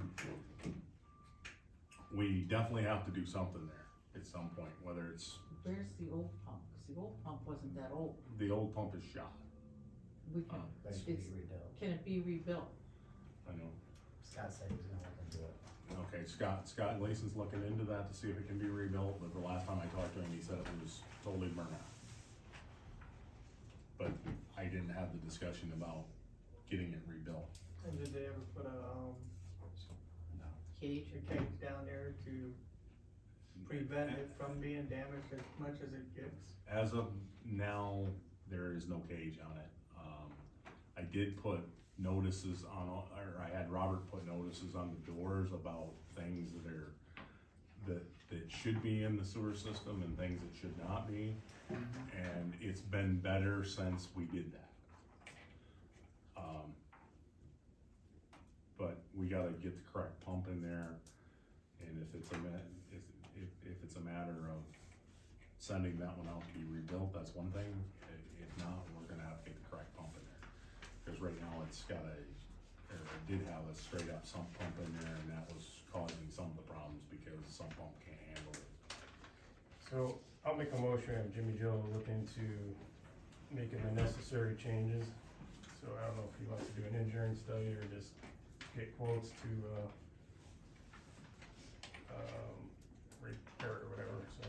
We definitely have to do something there. at some point, whether it's, Where's the old pump? 'Cause the old pump wasn't that old. the old pump is shot. We can, But it can be rebuilt. can it be rebuilt? I know. Scott said he was gonna look into it. Okay, Scott Lason's looking into that to see if it can be rebuilt, but the last time I talked to him, he said it was totally burnt out. But I didn't have the discussion about getting it rebuilt. And did they ever put a Cage? cage down there to prevent it from being damaged as much as it gets? As of now, there is no cage on it. I did put notices on, or I had Robert put notices on the doors about things that should be in the sewer system and things that should not be. And it's been better since we did that. But we gotta get the correct pump in there, and if it's a matter of sending that one out to be rebuilt, that's one thing. If not, we're gonna have to get the correct pump in there. Cause right now it's got or it did have a straight up sump pump in there, and that was causing some of the problems because the sump pump can't handle it. So I'll make a motion, have Jimmy Joe look into making the necessary changes. So I don't know if he wants to do an insurance study or just get quotes to, repair it or whatever, so.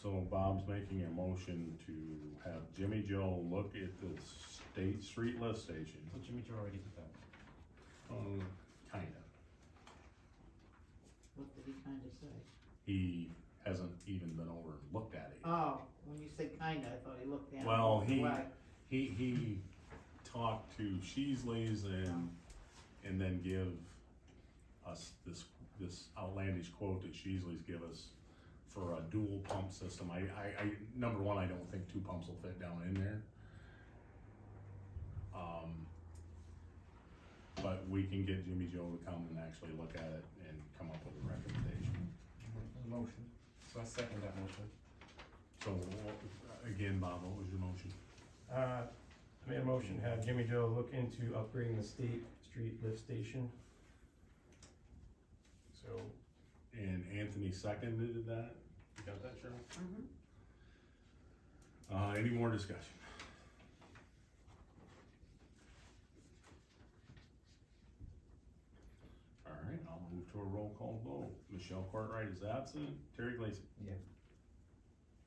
So Bob's making a motion to have Jimmy Joe look at the state street lift station. So Jimmy Joe already did that. Kinda. What did he kinda say? He hasn't even been over and looked at it. Oh, when you said kinda, I thought he looked at it. Well, Why? he talked to Sheasley's and then give us this outlandish quote that Sheasley's give us for a dual pump system. I number one, I don't think two pumps will fit down in there. But we can get Jimmy Joe to come and actually look at it and come up with a recommendation. Motion. So I second that motion. So, again, Bob, what was your motion? I made a motion, have Jimmy Joe look into upgrading the state street lift station. So, And Anthony seconded that? You got that, Cheryl? Mm-hmm. Any more discussion? All right, I'll move to a roll call vote. Michelle Cartwright is absent. Terry Gleason? Yeah.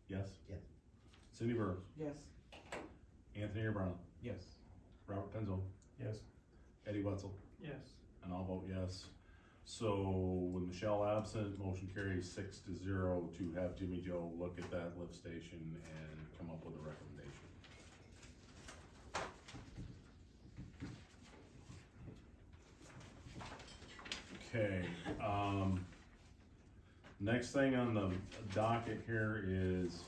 Yes? Yes. Cindy Burrows? Yes. Anthony Brown? Yes. Robert Penzo? yes. Eddie Wetzel? Yes. And I'll vote yes. So with Michelle absent, motion carries 6-0 to have Jimmy Joe look at that lift station and come up with a recommendation. Okay, next thing on the docket here is,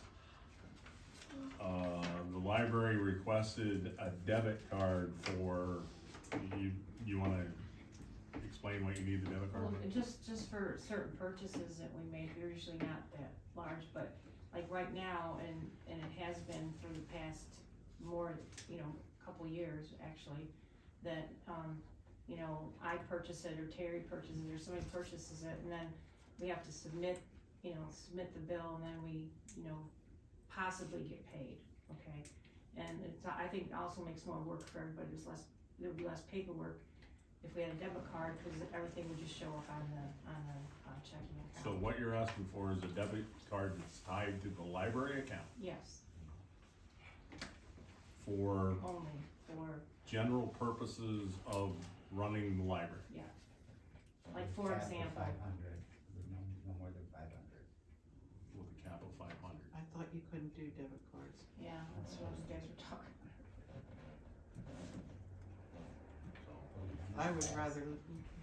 the library requested a debit card for, you wanna explain what you need the debit card Well, for? just for certain purchases that we make, they're usually not that large, but like right now, and it has been for the past more, couple years actually, that, I purchase it or Terry purchases it or somebody purchases it, and then we have to submit the bill, and then we, possibly get paid, okay? And I think it also makes more work for everybody, there'll be less paperwork if we had a debit card, cause everything would just show up on the checking account. So what you're asking for is a debit card that's tied to the library account Yes, for only for, general purposes of running the library. yeah, like for Cap of example. 500, no more than 500. With a cap of 500. I thought you couldn't do debit cards. Yeah, that's what you guys were talking about. So, I would rather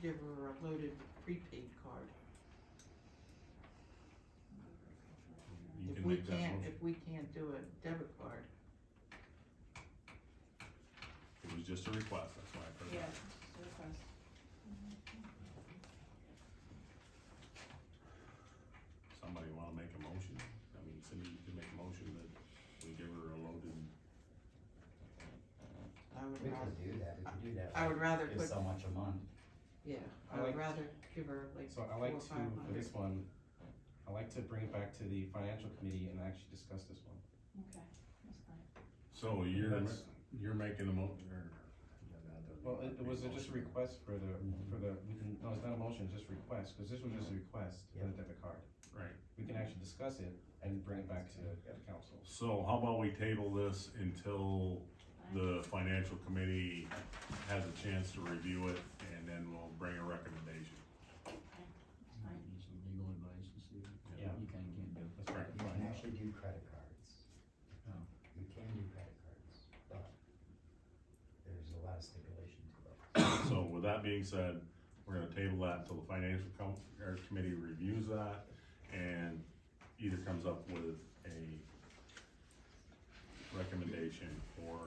give her a loaded prepaid card. you If can we make that can't, motion. if we can't do a debit card. It was just a request, that's why I put it Yeah, out. just a request. Somebody wanna make a motion? I mean, Cindy, you can make a motion that we give her a loaded, I would We rather, could do that, we could do that. I would rather It's put, so much a month. yeah, I I would like- rather give her like So I 400 like or to, for this 500. one, I'd like to bring it back to the financial committee and actually discuss this one. Okay, that's fine. So you're making a Well, it was just a request for the, no, it's not a motion, it's just a request, cause this was just a request for the debit card. right. We can actually discuss it and bring it back to the council. So how about we table this until the financial committee has a chance to review it, and then we'll bring a recommendation. Need some legal advice and see Yeah. what you can and can't do. That's right. You can actually do credit cards. Oh. You can do credit cards, but there's a lot of stipulation to it. So with that being said, we're gonna table that until the financial committee reviews that and either comes up with a recommendation or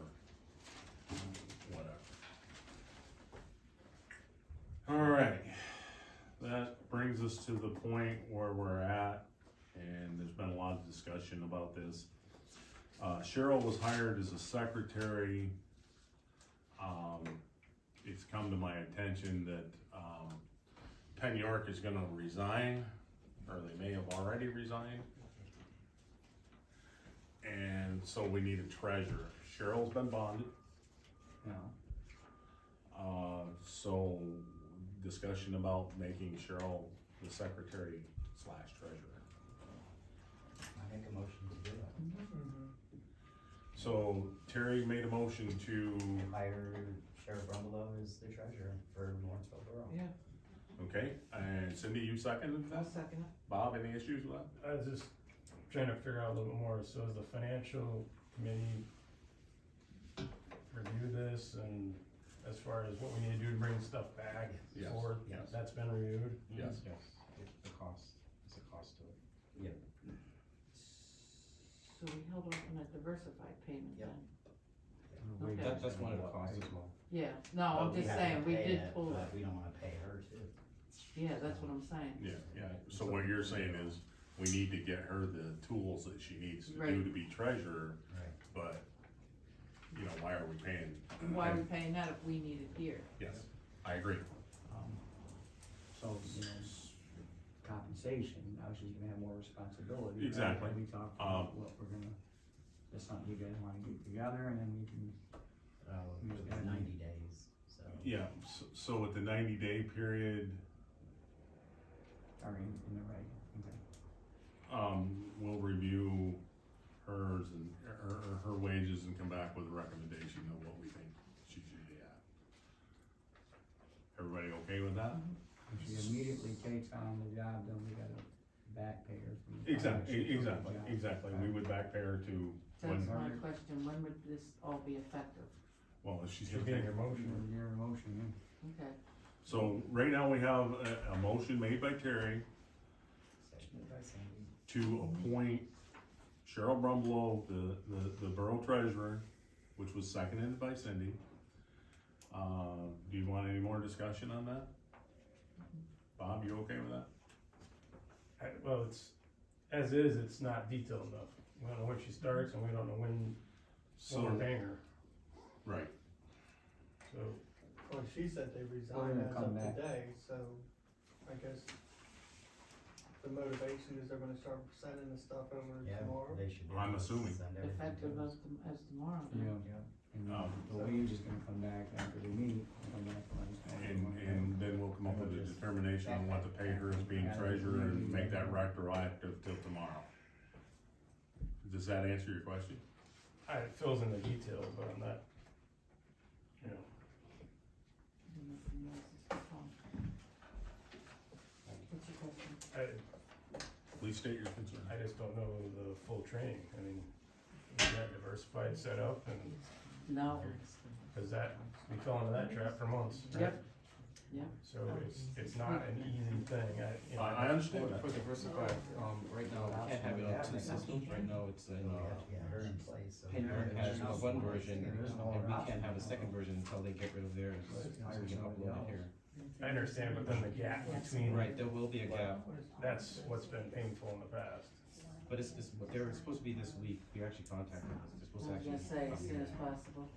whatever. Alright, that brings us to the point where we're at, and there's been a lot of discussion about this. Cheryl was hired as a secretary. It's come to my attention that, Penn York is gonna resign, or they may have already resigned. And so we need a treasurer. Cheryl's been bonded, No, so discussion about making Cheryl the secretary / treasurer. I make a motion to do it. So Terry made a motion to, Hire Sheriff Rumbelow as the treasurer for Lawrenceville Borough. Yeah, okay, and Cindy, you seconded I'll that? second it. Bob, any issues with that? I was just trying to figure out a little bit more, so is the financial committee review this, and as far as what we need to do to bring stuff back Yes. forward, Yes. that's been reviewed? Yes. Yes, the cost, it's a cost to it. Yep. So we held off on a diversified payment Yep. then? we- Okay. That's one of the costs as well. Yeah, no, I'm But we just have to saying, we pay did it, pull but it. we don't wanna pay her too. Yeah, that's what I'm saying. Yeah, so what you're saying is, we need to get her the tools that she needs to do Right. to be treasurer, Right. but, you know, why are we paying? Why are we paying that if we need it here? Yes, I agree. So, you know, compensation, now she's gonna have more responsibility. right? Exactly. And we talked about what we're gonna, that's something you guys wanna get together and then we can, It was 90 days, so. Yeah, so with the 90-day period, I mean, in the right, okay. we'll review hers and, her wages and come back with a recommendation of what we think she should be at. Everybody okay with that? If she immediately takes on the job, then we gotta back pay her. from the time Exactly, she took the exactly, job. exactly, we would back pay her to That's when, my question, when would this all be effective? well, if she's Should gonna be in take your motion. Your emotion, yeah. Okay, So right now we have a motion made by Terry Seconded by Sandy. to appoint Cheryl Brumlow, the borough treasurer, which was seconded by Cindy. Do you want any more discussion on that? Bob, you okay with that? Well, it's, as is, it's not detailed enough. We don't know when she starts, and we don't know when So, we're paying her, right, so. Well, she said they We're resigned gonna as come of back. today, so I guess the motivation is they're gonna start sending the stuff over Yeah, tomorrow. they should be. I'm able to assuming. send everything to effective us. as tomorrow. Yeah. And the wage is gonna come back after they meet, come back and then we'll come up with a determination on what to pay her as being treasurer and make that retroactive till tomorrow. Does that answer your question? It fills in the details, but I'm not, you know, What's your question? Please state your concern. I just don't know the full training. I mean, is that diversified setup and, No, cause that, we fell into that trap for months, right? Yep. Yep. So it's not an easy thing, you know. I understand that. For diversified, right now, we can't have it on two systems, right now it's in, We have to get her in place, so. Penn York has one version, and we can't have a second version until they get rid of theirs, so we can upload it here. I understand, but then the gap between, Right, there will be a gap, that's what's been painful in the past. but they're supposed to be this week, we actually contacted them, they're supposed to I was actually. gonna say, as soon as possible.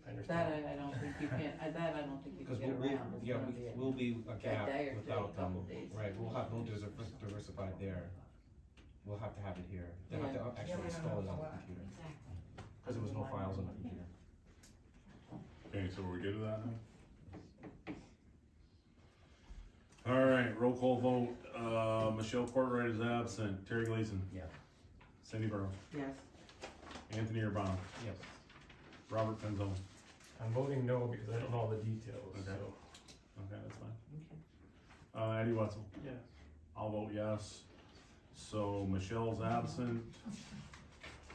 I That understand. I don't think You can't, that I don't think you can Because get we'll, around. It's yeah, gonna be a- we'll be a gap day or two, without them, couple days. right, we'll have no diversified there. We'll have to have it here, they'll have to actually install it on the computer, cause there was no files on the computer. Okay, so we're good with that now? Alright, roll call vote, Michelle Courtwright is absent, Terry Gleason, Yeah. Cindy Burrow, Yes, Anthony Urbano, Yes. Robert Penzone. I'm voting no because I don't know all the details, Okay. so. Okay, that's fine. okay. Eddie Wetzel, Yes. I'll vote yes. So Michelle's absent.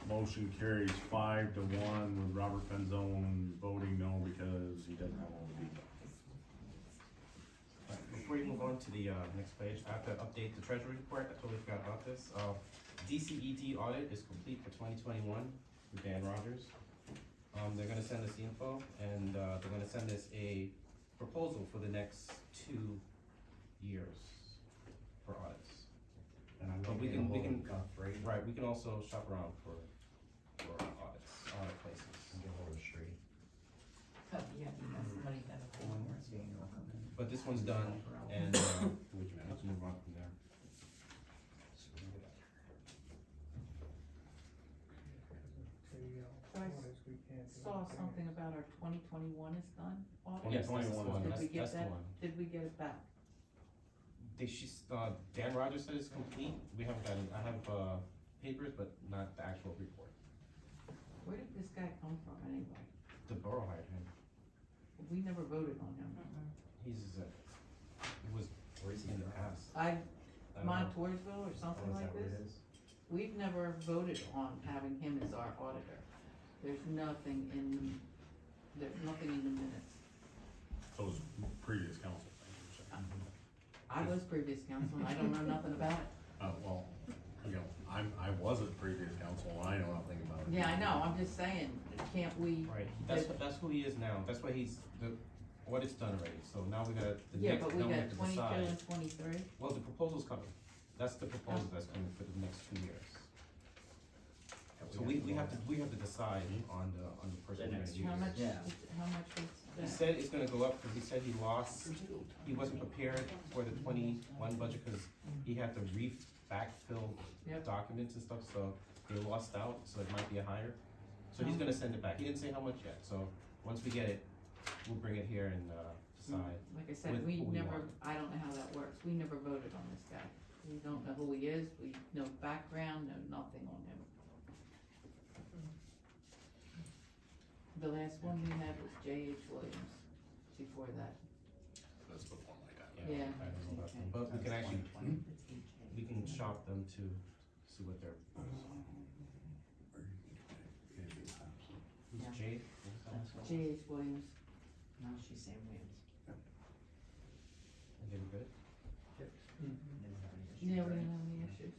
Motion carries 5-1 with Robert Penzone voting no because he doesn't have all the details. Before you move on to the next page, I have to update the treasury report, I totally forgot about this. DCED audit is complete for 2021 with Dan Rogers. They're gonna send us the info, and they're gonna send us a proposal for the next 2 years for audits. And I'm But we getting can- a hold of Guthrie, Right, we can also shop around for audits, audit places. and get a hold of Shree. Yeah, because somebody had a phone where it's being recommended. But this one's done, and let's move on from there. So I saw something about our 2021 is done audit. Yes, that's the 2021 one, Did that's, we get that's the that? one. Did we get it back? Dan Rogers said it's complete, we haven't gotten, I have, papers, but not the actual report. Where did this guy come from anyway? The borough hired him, We never voted on him. he was Where's he in the from? past. I don't know. Montoursville or something Oh, is like that what this? it is? We've never voted on having him as our auditor. There's nothing in the minutes. So it was previous council. I was previous council, and I don't know nothing about it. Well, you know, I wasn't previous council, and I know nothing about it. Yeah, I know, I'm just saying, can't we? Right, that's who he is now, that's why the audit's done already, so now we gotta, Yeah, but we now we got have to 22 decide. and 23. Well, the proposal's coming, that's the proposal that's coming for the next 2 years. So we have to decide on the person we're gonna use. How much, Yeah. how much He is that? said it's gonna go up, cause he said he wasn't prepared for the 21 budget, cause he had to backfill Yep. documents and stuff, so they lost out, so it might be a higher. So he's gonna send it back, he didn't say how much yet, so once we get it, we'll bring it here and, decide. Like I said, with we who we never, want. I don't know how that works, we never voted on this guy. We don't know who he is, we know background, know nothing on him. The last one we had was J.H. Williams, before that. That's before my time. Yeah. I don't know about them, but we can actually, we can shop them to see what they're. Who's Yeah. Jade? J.H. Williams. No, she's saying Williams. And they were good? Yeah, we didn't have any issues.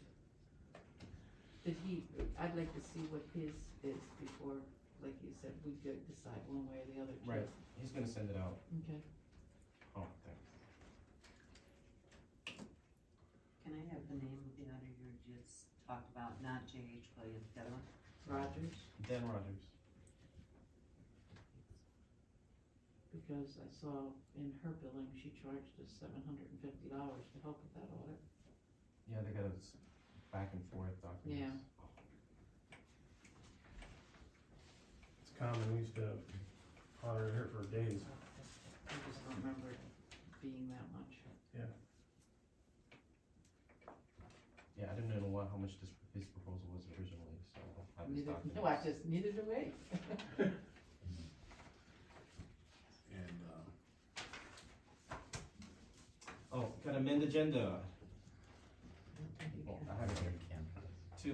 Did he, I'd like to see what his is before, like you said, we could decide one way or the other too. Right, he's gonna send it out. Okay. Oh, thanks. Can I have the name of the auditor you just talked about, not J.H. Williams, the other one? Rogers, Dan Rogers. because I saw in her billing, she charged us $750 to help with that audit. Yeah, they got us back and forth documents. It's common, we used to honor her for days. I just don't remember it being that much. Yeah, I didn't know how much his proposal was originally, so I have his documents. No, neither do we. And, Oh, got amend agenda. Oh, I have it here. To,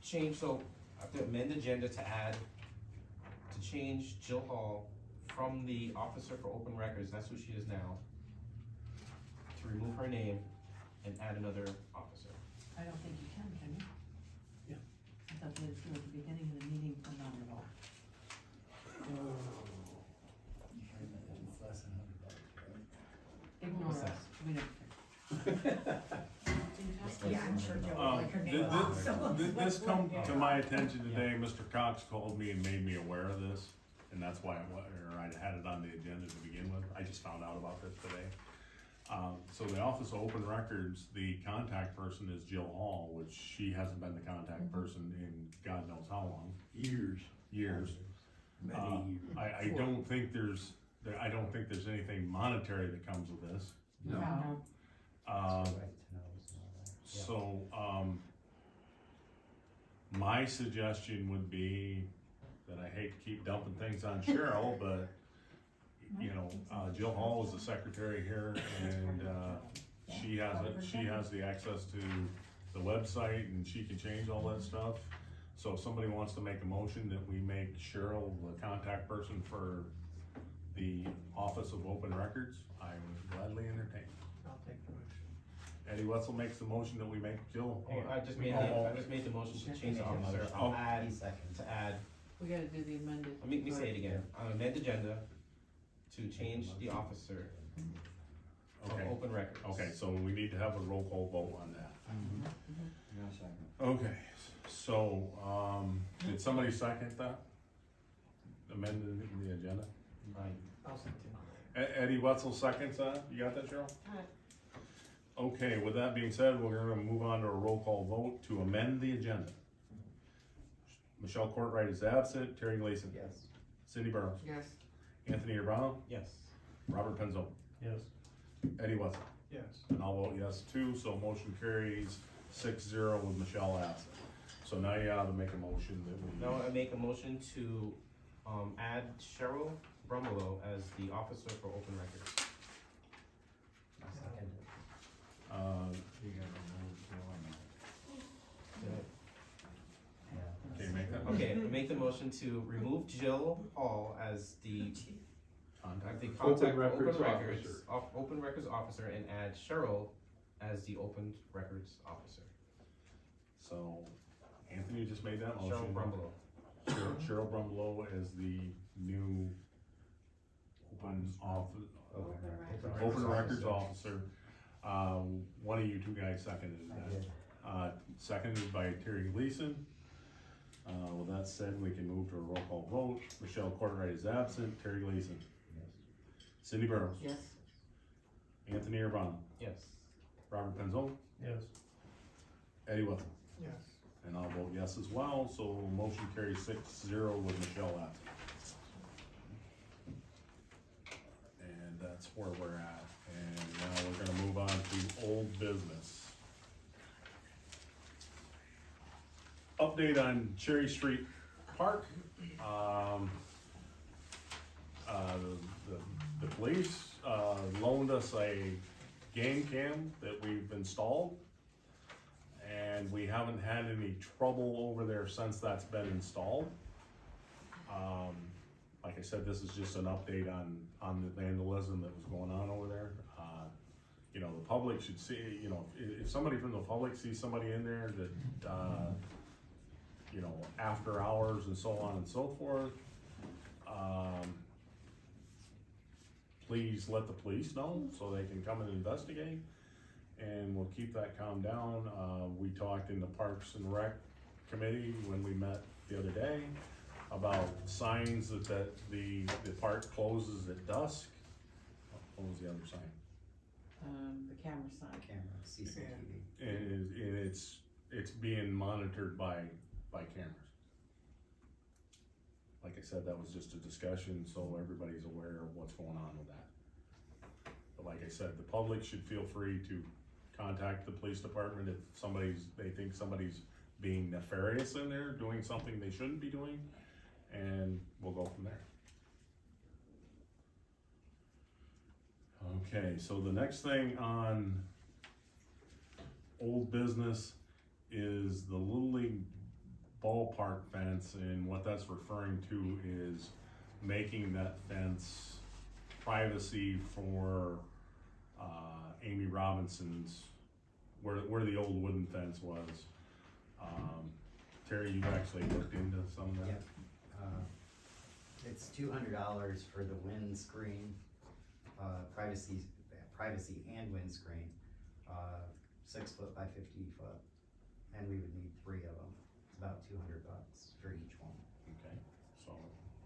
change, so I have to amend agenda to add, to change Jill Hall from the officer for open records, that's who she is now, to remove her name and add another officer. I don't think you can you? Yeah. I thought they had to do at the beginning of the meeting or not at all. It's less than $100, right? Ignore What's us, that? we don't care. Yeah, I'm sure Joe would like her name off, so. This come to my attention today, Mr. Cox called me and made me aware of this, and that's why I had it on the agenda to begin with. I just found out about this today. So the Office of Open Records, the contact person is Jill Hall, which she hasn't been the contact person in God knows how long. Years. Many years. I don't think there's anything monetary that comes with this. No. Right to know and all that. Yeah. So, my suggestion would be that I hate to keep dumping things on Cheryl, but, you know, Jill Hall is the secretary here, and, she has the access to the website, and she can change all that stuff. So if somebody wants to make a motion that we make Cheryl the contact person for the Office of Open Records, I would gladly entertain. I'll take the motion. Eddie Wetzel makes the motion that we make Jill. I just made the motion to change the officer. I'll add, to add, We gotta do the amended. let me say it again. On amend agenda to change the officer of Okay. open records. Okay, so we need to have a roll call vote on that. No second. Okay, so, did somebody second that? Amended in the agenda? I'll second. Eddie Wetzel seconds that? You got that, Cheryl? Okay, with that being said, we're gonna move on to a roll call vote to amend the agenda. Michelle Courtwright is absent. Terry Gleason. Yes. Cindy Burrows. Yes. Anthony Urbano. Yes. Robert Penzo. Yes. Eddie Wetzel. Yes. And I'll vote yes too, so motion carries 6-0 with Michelle absent. So now you ought to make a motion that we. Now I make a motion to, add Cheryl Brumolo as the officer for open records. I'll second it. You gotta remove Jill and Yeah. Okay, make that. Okay, I make the motion to remove Jill Hall as the contact Open for records open records, officer. open records officer, and add Cheryl as the open records officer. So Anthony just made that motion. Cheryl Brumolo. Cheryl Brumlow is the new open records officer. One of you two guys seconded that. Seconded by Terry Gleason. With that said, we can move to a roll call vote. Michelle Courtwright is absent. Terry Gleason. Yes. Cindy Burrows. Yes. Anthony Urbano. Yes. Robert Penzo. Yes. Eddie Wetzel. Yes. And I'll vote yes as well, so motion carries 6-0 with Michelle absent. And that's where we're at, and now we're gonna move on to old business. Update on Cherry Street Park. The police, loaned us a game cam that we've installed. And we haven't had any trouble over there since that's been installed. Like I said, this is just an update on the vandalism that was going on over there. You know, the public should see, you know, if somebody from the public sees somebody in there that, you know, after hours and so on and so forth, please let the police know so they can come and investigate. And we'll keep that calm down. We talked in the Parks and Rec Committee when we met the other day about signs that the park closes at dusk. What was the other sign? The camera sign. Camera, CCTV. And it's being monitored by cameras. Like I said, that was just a discussion, so everybody's aware of what's going on with that. But like I said, the public should feel free to contact the police department if they think somebody's being nefarious in there, doing something they shouldn't be doing, and we'll go from there. Okay, so the next thing on old business is the Little League ballpark fence, and what that's referring to is making that fence privacy for Amy Robinson's, where the old wooden fence was. Terry, you actually looked into some of that? Yeah. It's $200 for the windscreen, privacy and windscreen, 6 foot by 50 foot, and we would need 3 of them. It's about $200 for each one. Okay, so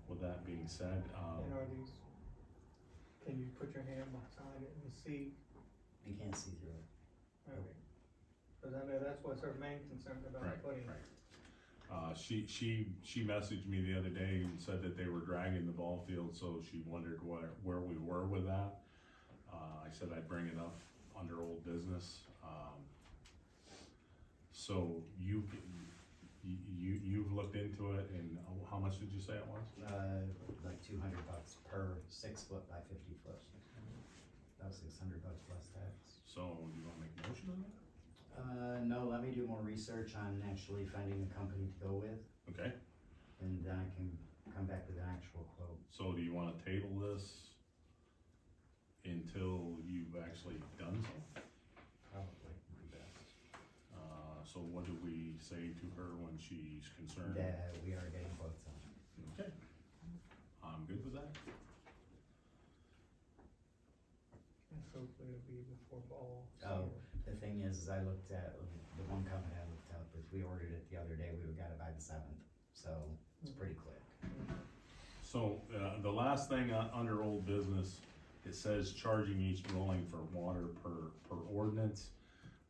with that being being said, And are these, can you put your hand behind it and see? You can't see through it. Okay. Cause I know that's what's her main concern about right, putting. right. She messaged me the other day and said that they were dragging the ball field, so she wondered where we were with that. I said I'd bring it up under old business. So you've looked into it, and how much did you say it was? Like $200 per 6 foot by 50 foot. About $600 plus tax. So you wanna make a motion on that? No, let me do more research on actually finding a company to go with, Okay, and then I can come back with an actual quote. so do you wanna table this until you've actually done so? Probably would be best. So what do we say to her when she's concerned? That we are getting quotes on it. Okay, I'm good with that. And hopefully it'll be before fall. Oh, the thing is I looked at, the one company I looked up, if we ordered it the other day, we got it by the 7th, so it's pretty quick. So, the last thing under old business, it says charging each dwelling for water per ordinance.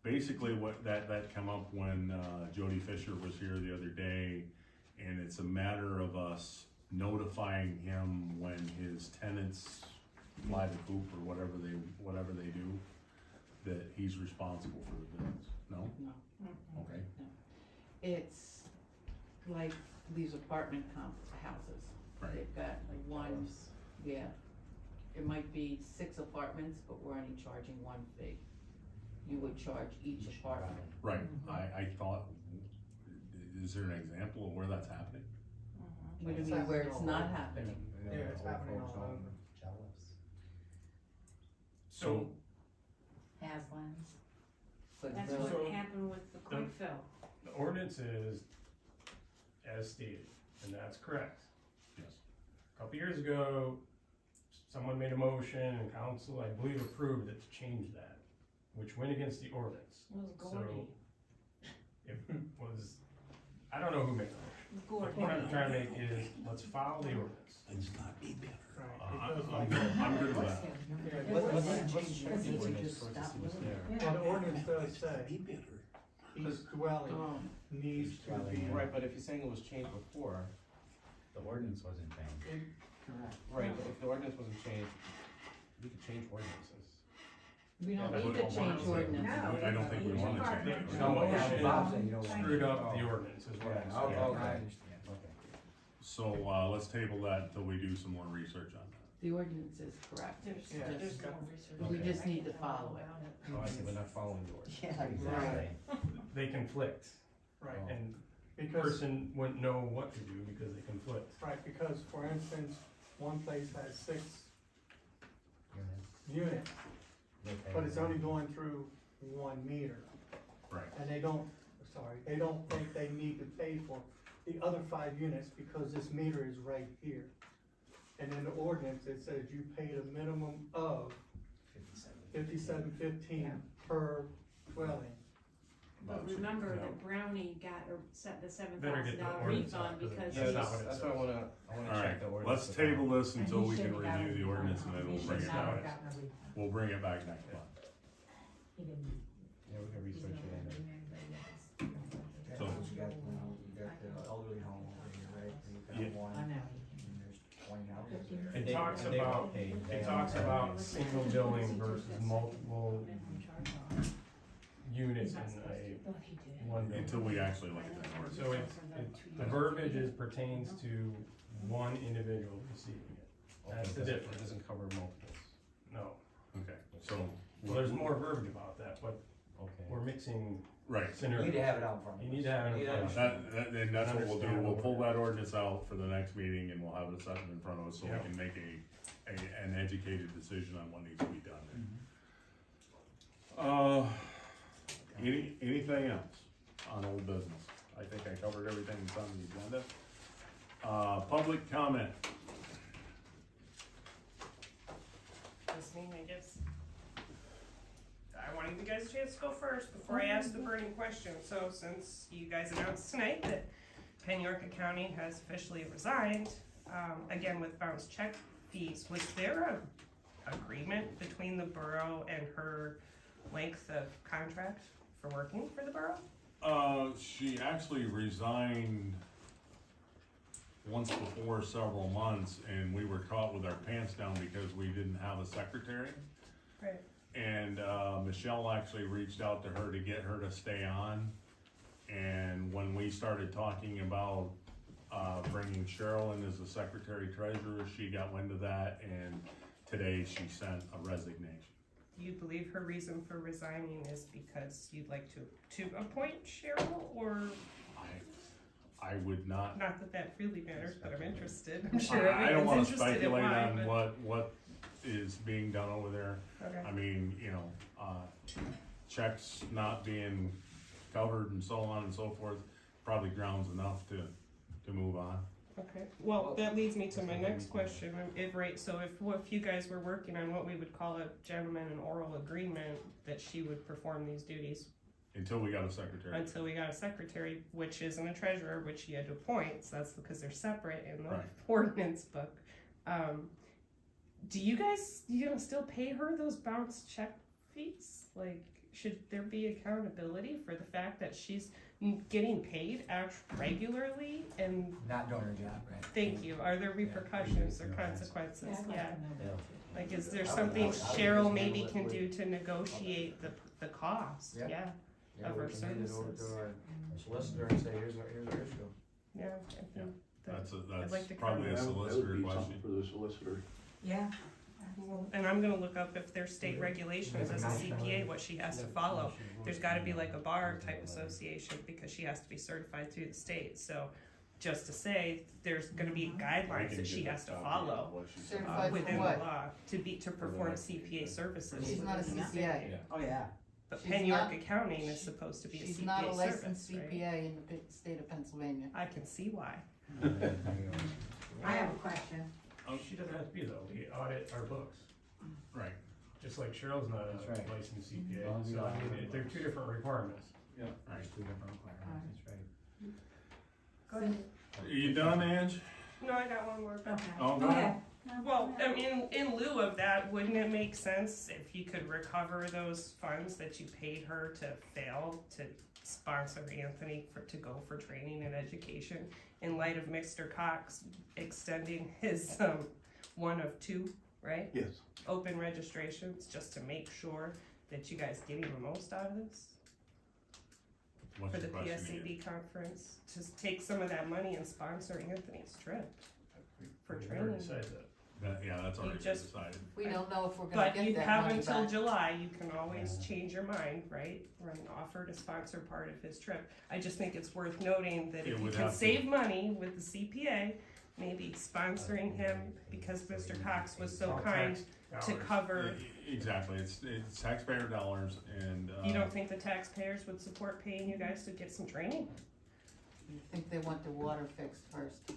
Basically what that come up when, Jody Fisher was here the other day, and it's a matter of us notifying him when his tenants fly the coop or whatever they do, that he's responsible for the bills. No? No, Okay. it's like these apartment houses. Right. They've got like one, yeah, it might be 6 apartments, but we're only charging 1 fee. You would charge each apartment. Right, I thought, is there an example of where that's happening? What do you mean where it's not happening? Yeah, it's happening all over. Jealous. So, Haslands. But That's really- what happened with the quick fill. The ordinance is as stated, and that's correct. yes, A couple years ago, someone made a motion and council, I believe, approved it to change that, which went against the ordinance. It was So, Gordy. it was, I don't know who made the motion. The Gordy. point I'm trying to make is, let's follow the ordinance. Right, because like, I'm good with that. yeah, Because he could just stop doing it. well, the ordinance does say each dwelling Oh, needs to be. Right, but if you're saying it was changed before, The ordinance wasn't changed. Correct. right, but if the ordinance wasn't changed, we could change ordinances. we don't Yeah, need but- to change ordinance. I don't think we wanna change it. The motion screwed up the ordinance, is what I'm saying. I understand. Okay. So, let's table that until we do some more research on that. The ordinance is correct. There's Just- no research. We just need to follow it. Oh, I see, we're not following the ordinance. Yeah, Exactly. They conflict, Right, and the because, person wouldn't know what to do because they conflict. right, because for instance, one place has 6 Units. units, They pay but it's them. only going through 1 meter. Right. And they don't think they need to pay for the other 5 units because this meter is right here. And in the ordinance, it says you pay a minimum of 57.15 per dwelling. But remember that Brownie got, or set the Better get the $7,000 ordinance refund out, 'cause because That's Yeah, not that's, what it that's why I says. wanna Alright, check the ordinance. let's table this And until he we can should've gotten review the ordinance and then he we'll should bring it not have back. gotten a refund. We'll bring it back next month. He didn't. Yeah, we can research it later. So- You got the elderly home over here, right? And you've got Yeah. one, I know. and there's 20 houses there. It They- talks and they about, all pay. it talks about single building versus multiple units in one building. Until we actually look at that ordinance. So the verbiage is pertains to one individual receiving it. That's the It difference. doesn't cover multiples. No, Okay, so. well, there's more verbiage about that, but Okay. we're mixing Right, You scenarios. need to have it out front. You need to have it in front of you. then that's what we'll do, we'll pull that ordinance out for the next meeting and we'll have it set in front of us so we Yeah. can make an educated decision on what needs to be done there. Anything else on old business? I think I covered everything that's on the agenda. Public comment, Listening, I guess. I want to give you guys a chance to go first before I ask the burning question. So since you guys announced tonight that York County has officially resigned, again, with bounce check fees, was there a agreement between the borough and her length of contract for working for the borough? She actually resigned once before several months, and we were caught with our pants down because we didn't have a secretary. Right. And, Michelle actually reached out to her to get her to stay on. And when we started talking about, bringing Cheryl in as the secretary treasurer, she got wind of that, and today she sent a resignation. Do you believe her reason for resigning is because you'd like to appoint Cheryl, or I would not. not that that really matters, but I'm interested. I'm sure I don't wanna everyone's interested in speculate why, on but- what is being done over there. Okay. I mean, you know, checks not being covered and so on and so forth, probably grounds enough to move on. Okay, well, that leads me to my next question, so if you guys were working on what we would call a gentleman and oral agreement, that she would perform these duties Until we got a secretary. until we got a secretary, which isn't a treasurer, which you had to appoint, so that's because they're separate in the Right. ordinance book. Do you guys, gonna still pay her those bounce check fees? Like, should there be accountability for the fact that she's getting paid regularly and Not doing her job, right? thank you, are there repercussions or consequences? I'd like Yeah, to know that. like, is there something Cheryl maybe can do to negotiate the cost? Yeah. Yeah, Yeah, of our we can hand it over services. to our solicitor and say, here's our issue. Yeah, I think that, That's I'd like to probably a That would solicitor be question. something for the solicitor. Yeah. and I'm gonna look up if there's state regulations as a CPA, what she has to follow. There's gotta be like a bar type association, because she has to be certified through the state, so just to say, there's gonna be guidelines that she has to follow. Certified for Within the what? law, to perform CPA services. She's not a CPA. Oh, yeah. But she's Penn York not- Accounting is supposed to be a She's CPA not a service, licensed right? CPA in the state of Pennsylvania. I can see why. I have a question. She doesn't have to be though, we audit our books, Right. just like Cheryl's not That's a right. licensed As CPA, long as you so I audit mean, our they're books. two different requirements. There's two different requirements, that's right. Go ahead. Are you done, Ange? No, I got one more. Okay. Oh, go ahead. Well, I mean, in lieu of that, wouldn't it make sense if you could recover those funds that you paid her to fail to sponsor Anthony to go for training and education, in light of Mr. Cox extending his, one of two, right? Yes. Open registrations, just to make sure that you guys getting the most out of this? What's For the your question again? PSCB conference, to take some of that money and sponsor Anthony's trip for We training. already said that. Yeah, that's already been just- decided. We don't know if we're gonna But get you that have money until back. July, you can always change your mind, right? Or offer to sponsor part of his trip. I just think it's worth noting that It if you would can have to. save money with the CPA, maybe sponsoring him, because Mr. Cox was so All kind tax to dollars. cover. Exactly, it's taxpayer dollars, and, You don't think the taxpayers would support paying you guys to get some training? I think they want the water fixed first.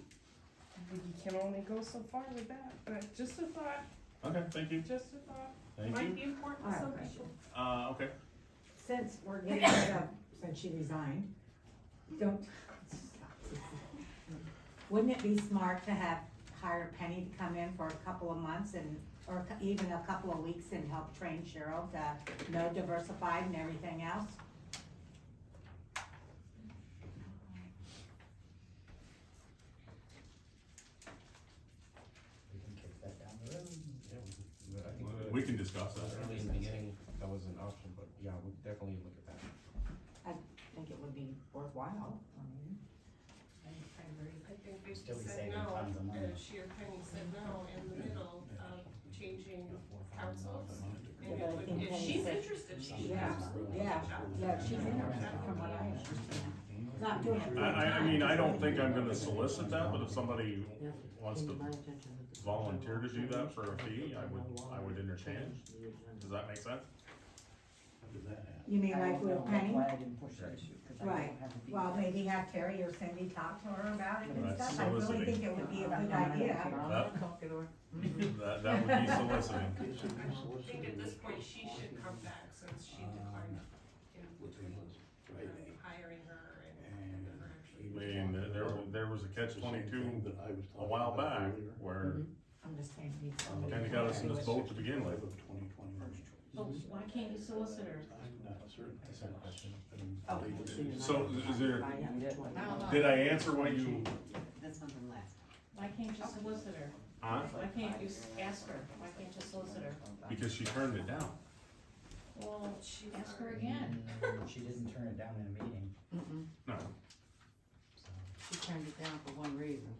You can only go so far with that, but just a thought, okay, thank you, just a thought. thank Might you. be important I to have some a people. Okay, Since we're getting rid of, since she resigned, wouldn't it be smart to hire Penny to come in for a couple of months or even a couple of weeks and help train Cheryl to know diversified and everything else? We can kick that down the road. we can discuss that. Early in the beginning, that was an option, but yeah, we'll definitely look at that. I think it would be worthwhile. I mean, I think we Still be said saving no, tons of money. and she or Penny said no in the middle of changing councils. And Yeah, but I think if Penny she's said- interested, she should Yeah, absolutely yeah, reach out. yeah, she's interested from what I understand. Not doing it. I mean, I don't think I'm gonna solicit that, but if somebody wants to volunteer to do that for a fee, I would entertain. Does that make sense? You mean like with Penny? That's why I didn't push that issue, 'cause I Right. don't have the Well, details. maybe have Terry or Cindy talk to her about it and That's stuff. I really soliciting. think it would be a good idea. That would be soliciting. I think at this point, she should come back since she declined in between hiring her and her actually. mean, there was a catch-22 a while back where I'm just saying, need kinda somebody. got us in this boat to begin with. Oh, why can't you solicit her? Oh. So, is there, I don't know. did I answer what you, That's something less. Why can't you solicit her? huh? Why can't you ask her? Why can't you solicit her? Because she turned it down. Well, ask her again. She didn't turn it down in a meeting, Mm-mm, No. so. she turned it down for one reason.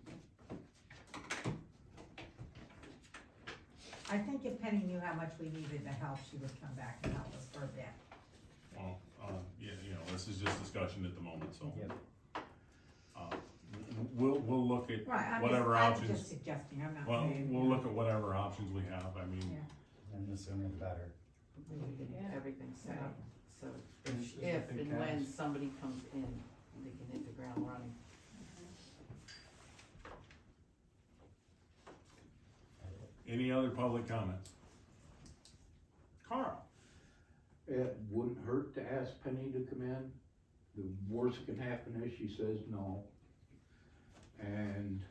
I think if Penny knew how much we needed the help, she would come back and help us for a bit. Well, yeah, you know, this is just discussion at the moment, so. Yep. We'll look at Right, whatever I'm options, just suggesting, I'm not well, saying. we'll look at whatever options we have, I mean, Yeah. And the sooner the better. We need to get Yeah. everything set up, so This is a if big and when task. somebody comes in, they can hit the ground running. any other public comments? Carl? It wouldn't hurt to ask Penny to come in. The worst can happen is she says no. And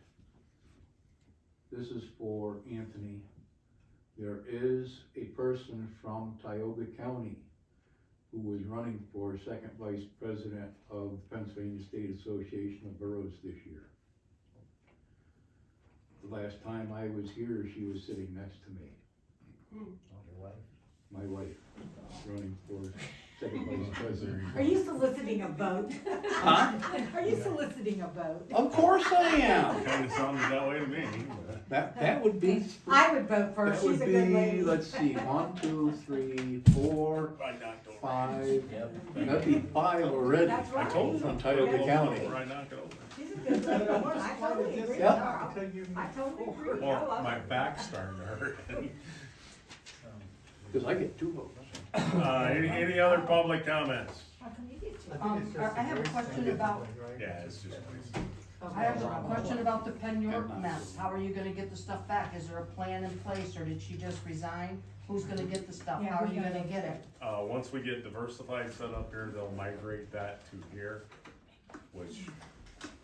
this is for Anthony. There is a person from Tioga County who was running for second vice president of the Pennsylvania State Association of Boroughs this year. The last time I was here, she was sitting next to me, Your wife? my wife, running for second vice president. Are you soliciting a vote? Huh? Are you soliciting a vote? Of course I am. Kinda sounded that way to me. That would be. I would vote for her, That she's would a good be, lady. let's see, 1, 2, 3, 4, I knocked over. 5. Yep. That'd be 5 already. That's I right. told you. From Tioga County. I knocked it over. She's a good lady, I totally agree with Yep. her. Until you I totally agree, I Well, love my her. back's starting to hurt. Cause I get 2 votes. Any other public comments? How come you get two? I think it's just I have a waste question of about- money, right? Yeah, it's just. I have a question about the Penn York mess. How are you gonna get the stuff back? Is there a plan in place, or did she just resign? Who's gonna get the stuff? Yeah, How are we you gotta- gonna get it? Once we get diversified set up here, they'll migrate that to here, which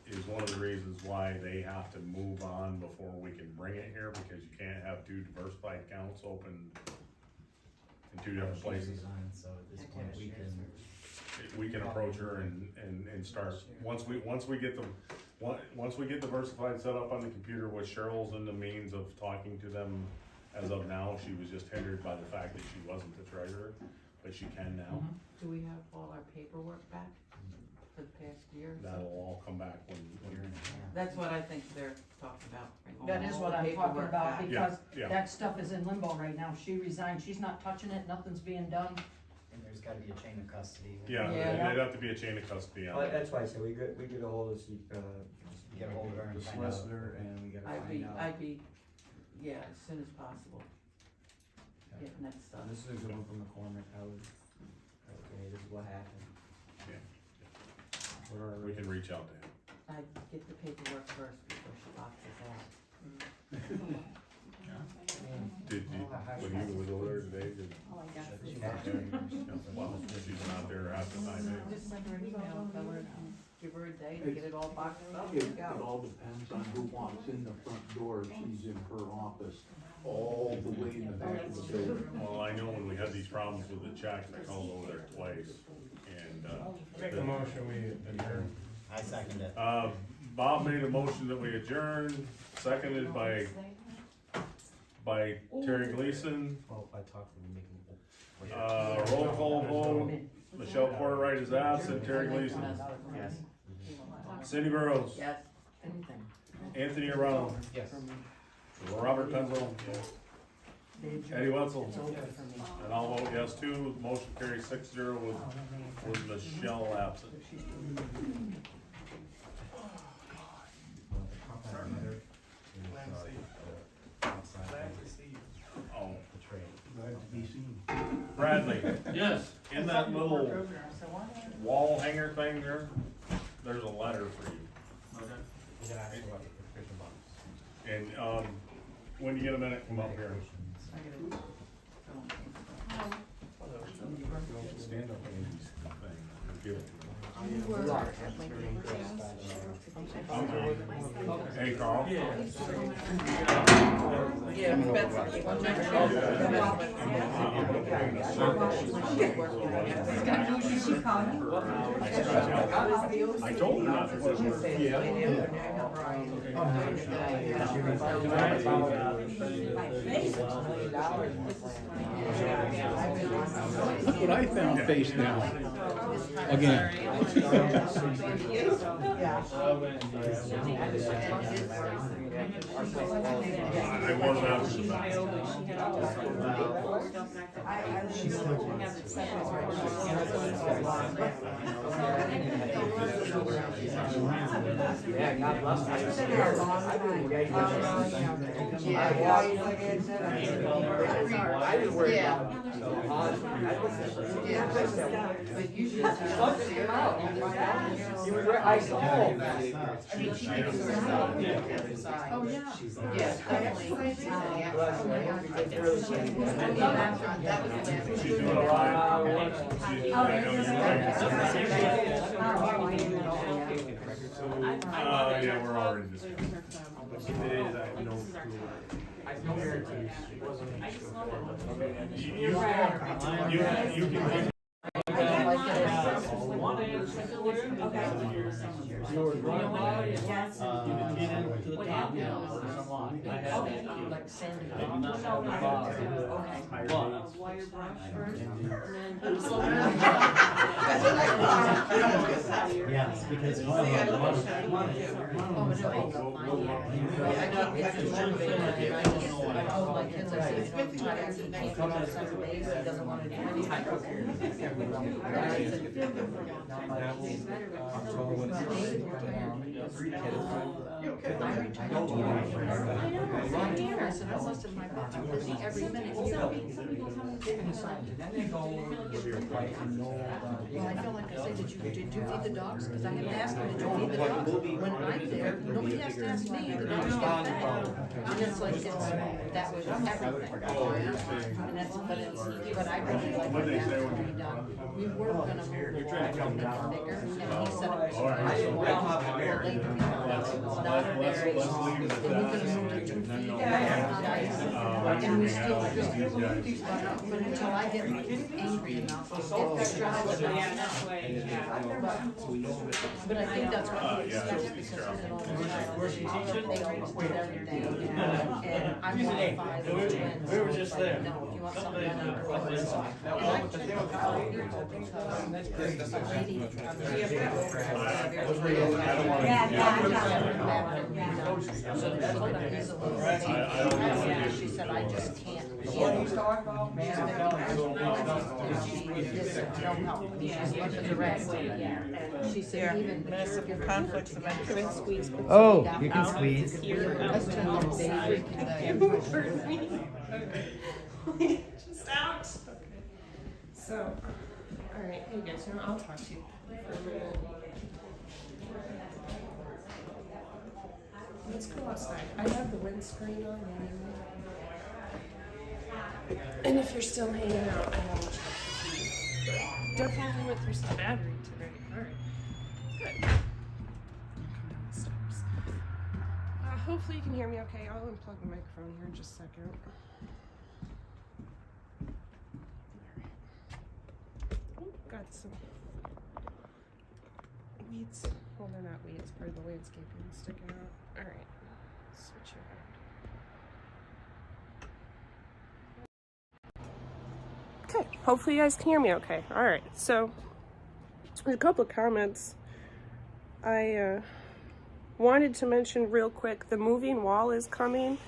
is one of the reasons why they have to move on before we can bring it here, because you can't have 2 diversified accounts open in 2 different places. Resigned, so at this point, We can approach her and start, once we get diversified set up on the computer, which Cheryl's in the means of talking to them as of now. She was just hindered by the fact that she wasn't the treasurer, but she can now. Do we have all our paperwork back for the past year? or so? That'll all come back when That's what I think they're talking about. bring all That is the what I'm talking paperwork about, back. because Yeah. that stuff is in limbo right now. She resigned, she's not touching it, nothing's being done. and there's gotta be a chain of custody. Yeah, Yeah. there'd have to be a chain of custody on Well, it. that's why I said we get a hold of Get a hold of her and the find out. solicitor and we gotta I'd find be, out. yeah, as soon as possible, getting that stuff. This is a good one from McCormick, okay, this is what happened. What are our We can reach out to him. I'd get the paperwork first before she locks us out. When he was over there today, Oh, I got She this. had to. well, she's not there half the time. Just send her an email, tell her, give her a day to get it all boxed up It, and it go. all depends on who walks in the front door. She's in her office all the way in the back of the building. Well, I know when we had these problems with the checks, I called over there twice, and, Make a motion, we adjourn. I second it. Bob made a motion that we adjourn, seconded by Terry Gleason. Well, I talked to them, making. Roll call vote, Michelle Porterwright is absent, Terry Gleason. Yes. Cindy Burrows. Yes. Anything. Anthony Arundel. Yes. Robert Penzel. Eddie Wetzel. It's over for me. And I'll vote yes too. Motion carries 6-0 with Michelle absent. Oh, Glad to be seen. Bradley, Yes. in that little wall hanger thing there, there's a letter for you. Okay. We gotta ask about the prescription box. And, when you get a minute, come up here. Stand up and give it to me. You were at my neighbor's house. Hey, Carl. I told her not to. Look what I found face down. Again. I was out to the back. Yeah, God bless you. But usually it's I saw him. I mean, she can do herself. Oh, yeah. Yes, definitely. She's doing all right. I know you're right. Yeah, we're already discussing. If it is, I have no clue. I no guarantees. It wasn't. You can. Yes, because I told my kids, I said, you know, try to keep him on 7 days, he doesn't want to do anything. I said, I must have my I'm busy every minute. Well, I feel like I say, did you feed the dogs? Because I have to ask them, did you feed the dogs? When I'm there, nobody has to ask me, the dogs get fed. And it's like, that was everything. And that's, but I really like the bathroom to be done. We were gonna move the wall bigger, and he said it was late to be done. It's not very, then we're gonna move to 2 feet. And we still, but until I get angry enough, it drives me nuts. But I think that's what he expects, because he's an only child. They always did everything, and I'm one of 5 twins. We were just there. No, if you want something done, you go. And I checked out the people because the lady, she said, I just can't. What he's talking about, man, She's no help. She's much as a rat. And she said, even the caregiver. Conflicts of interest. Oh, you can squeeze. Just out. Okay. So, all right, hey guys, I'll talk to you for a minute. Let's go outside. I have the windscreen on anyway. And if you're still hanging out, I will check with you. Definitely went through some battery today. All right, good. I'll come downstairs. Hopefully you can hear me okay. I'll unplug the microphone here in just a second. Got some weeds. Well, they're not weeds, part of the landscaping sticking out. Alright, switch it around. Okay, hopefully you guys can hear me okay. Alright, so a couple of comments. I wanted to mention real quick, the moving wall is coming.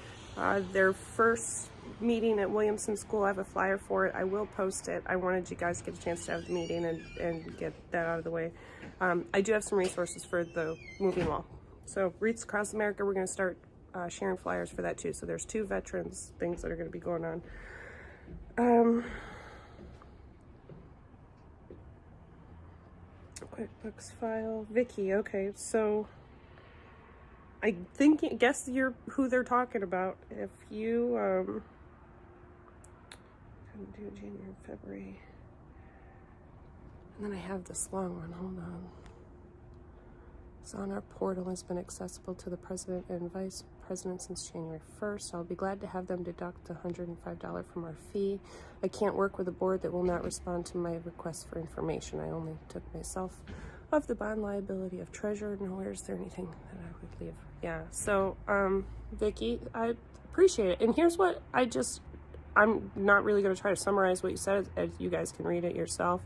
Their first meeting at Williamson School, I have a flyer for it. I will post it. I wanted you guys to get a chance to have the meeting and get that out of the way. I do have some resources for the moving wall. So Wreaths Across America, we're going to start sharing flyers for that too. So there's 2 veterans things that are going to be going on. QuickBooks file, Vicky. Okay, so I guess you're who they're talking about. If you do January, February. And then I have this long one, hold on. It's on our portal, has been accessible to the president and vice president since January 1st. I'll be glad to have them deduct the $105 from our fee. I can't work with a board that will not respond to my request for information. I only took myself off the bond liability of treasurer. Nowhere is there anything that I would leave. Yeah, so, Vicky, I appreciate it. And here's what I'm not really going to try to summarize what you said, as you guys can read it yourself.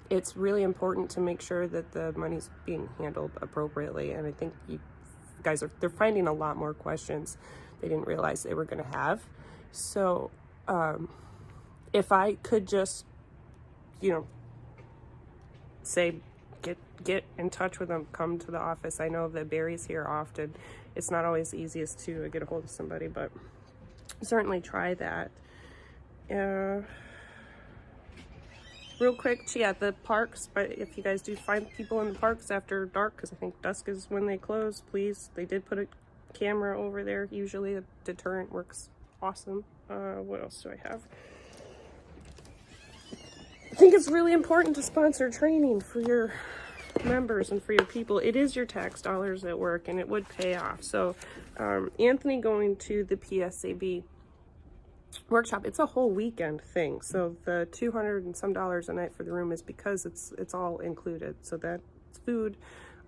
It's really important to make sure that the money's being handled appropriately, and I think you guys they're finding a lot more questions they didn't realize they were going to have. So if I could just, you know, say get in touch with them, come to the office. I know that Barry's here often. It's not always the easiest to get a hold of somebody, but certainly try that. Real quick, yeah, the parks, but if you guys do find people in the parks after dark, because I think dusk is when they close, please, they did put a camera over there. Usually a deterrent works awesome. What else do I have? I think it's really important to sponsor training for your members and for your people. It is your tax dollars at work, and it would pay off. So Anthony going to the PSAB workshop, it's a whole weekend thing, so the $200 and some a night for the room is because it's all included. So that's food,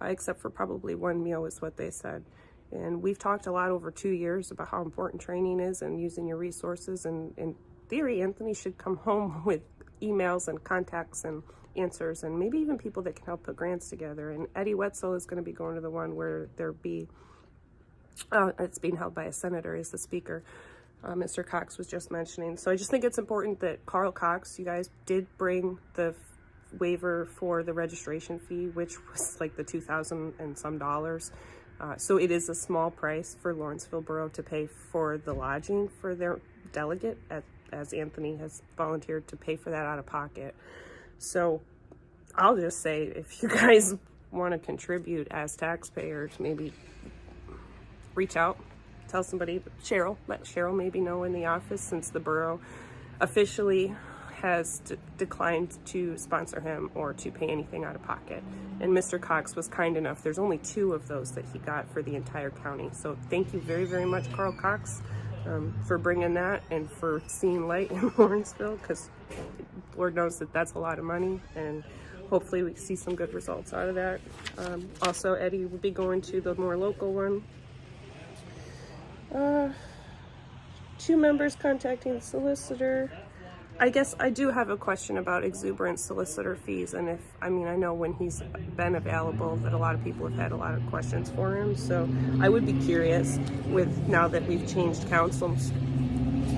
except for probably one meal is what they said. And we've talked a lot over 2 years about how important training is and using your resources, and in theory Anthony should come home with emails and contacts and answers, and maybe even people that can help put grants together. And Eddie Wetzel is going to be going to the one where it's being held by a senator as the speaker. Mr. Cox was just mentioning. So I just think it's important that Carl Cox, you guys did bring the waiver for the registration fee, which was like the $2,000 and some dollars. So it is a small price for Lawrenceville Borough to pay for the lodging for their delegate, as Anthony has volunteered to pay for that out of pocket. So I'll just say, if you guys want to contribute as taxpayers, maybe reach out. Tell somebody, let Cheryl maybe know in the office, since the borough officially has declined to sponsor him or to pay anything out of pocket. And Mr. Cox was kind enough. There's only 2 of those that he got for the entire county. So thank you very, very much, Carl Cox, for bringing that and for seeing light in Lawrenceville, because Lord knows that that's a lot of money, and hopefully we see some good results out of that. Also, Eddie will be going to the more local one. 2 members contacting the solicitor. I guess I do have a question about exuberant solicitor fees, and I know when he's been available that a lot of people have had a lot of questions for him, so I would be curious, with now that we've changed councils,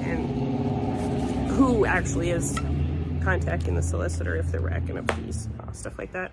and who actually is contacting the solicitor, if they're racking up fees, stuff like that.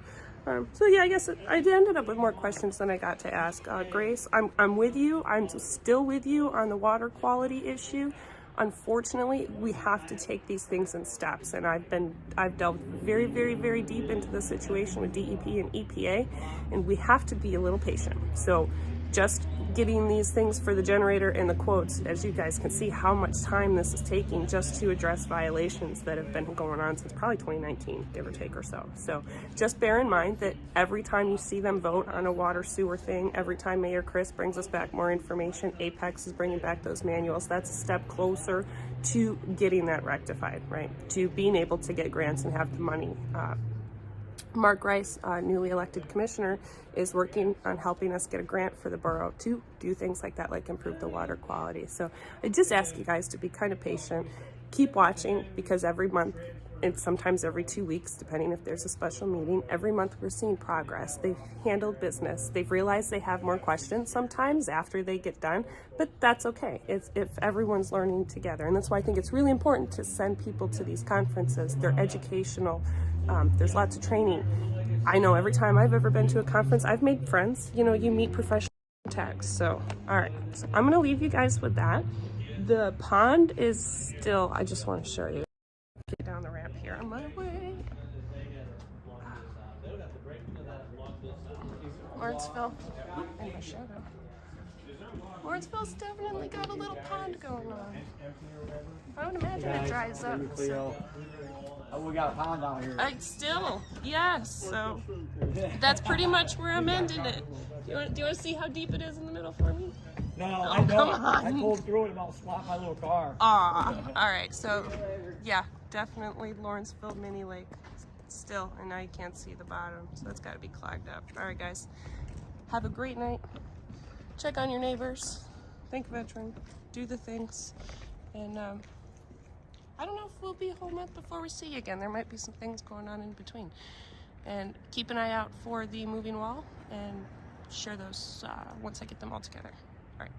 So yeah, I guess I ended up with more questions than I got to ask. Grace, I'm with you. I'm still with you on the water quality issue. Unfortunately, we have to take these things in steps, and I've delved very, very, very deep into the situation with DEP and EPA, and we have to be a little patient. So just getting these things for the generator and the quotes, as you guys can see how much time this is taking just to address violations that have been going on since probably 2019, give or take or so. So just bear in mind that every time you see them vote on a water sewer thing, every time Mayor Chris brings us back more information, Apex is bringing back those manuals, that's a step closer to getting that rectified, right? To being able to get grants and have the money. Mark Rice, newly elected commissioner, is working on helping us get a grant for the borough to do things like that, like improve the water quality. So I just ask you guys to be kind of patient, keep watching, because every month, and sometimes every 2 weeks, depending if there's a special meeting, every month we're seeing progress. They've handled business. They've realized they have more questions sometimes after they get done, but that's okay. It's if everyone's learning together. And that's why I think it's really important to send people to these conferences. They're educational. There's lots of training. I know every time I've ever been to a conference, I've made friends. You know, you meet professional contacts. So, all right. So I'm going to leave you guys with that. The pond is still, I just want to show you. Get down the ramp here on my way. Lawrenceville. Oh, and my shadow. Lawrenceville's definitely got a little pond going on. I would imagine it dries up. So. We got a pond out here. Still, yes. So that's pretty much where I'm ending it. Do you want to see how deep it is in the middle for me? No, Oh, I don't. come on. I pulled through it and about swapped my little car. All right. So, yeah, definitely Lawrenceville mini lake still, and now you can't see the bottom, so that's got to be clogged up. All right, guys, have a great night. Check on your neighbors. Thank veteran. Do the things, and I don't know if we'll be a whole month before we see you again. There might be some things going on in between, and keep an eye out for the moving wall and share those once I get them all together. All right.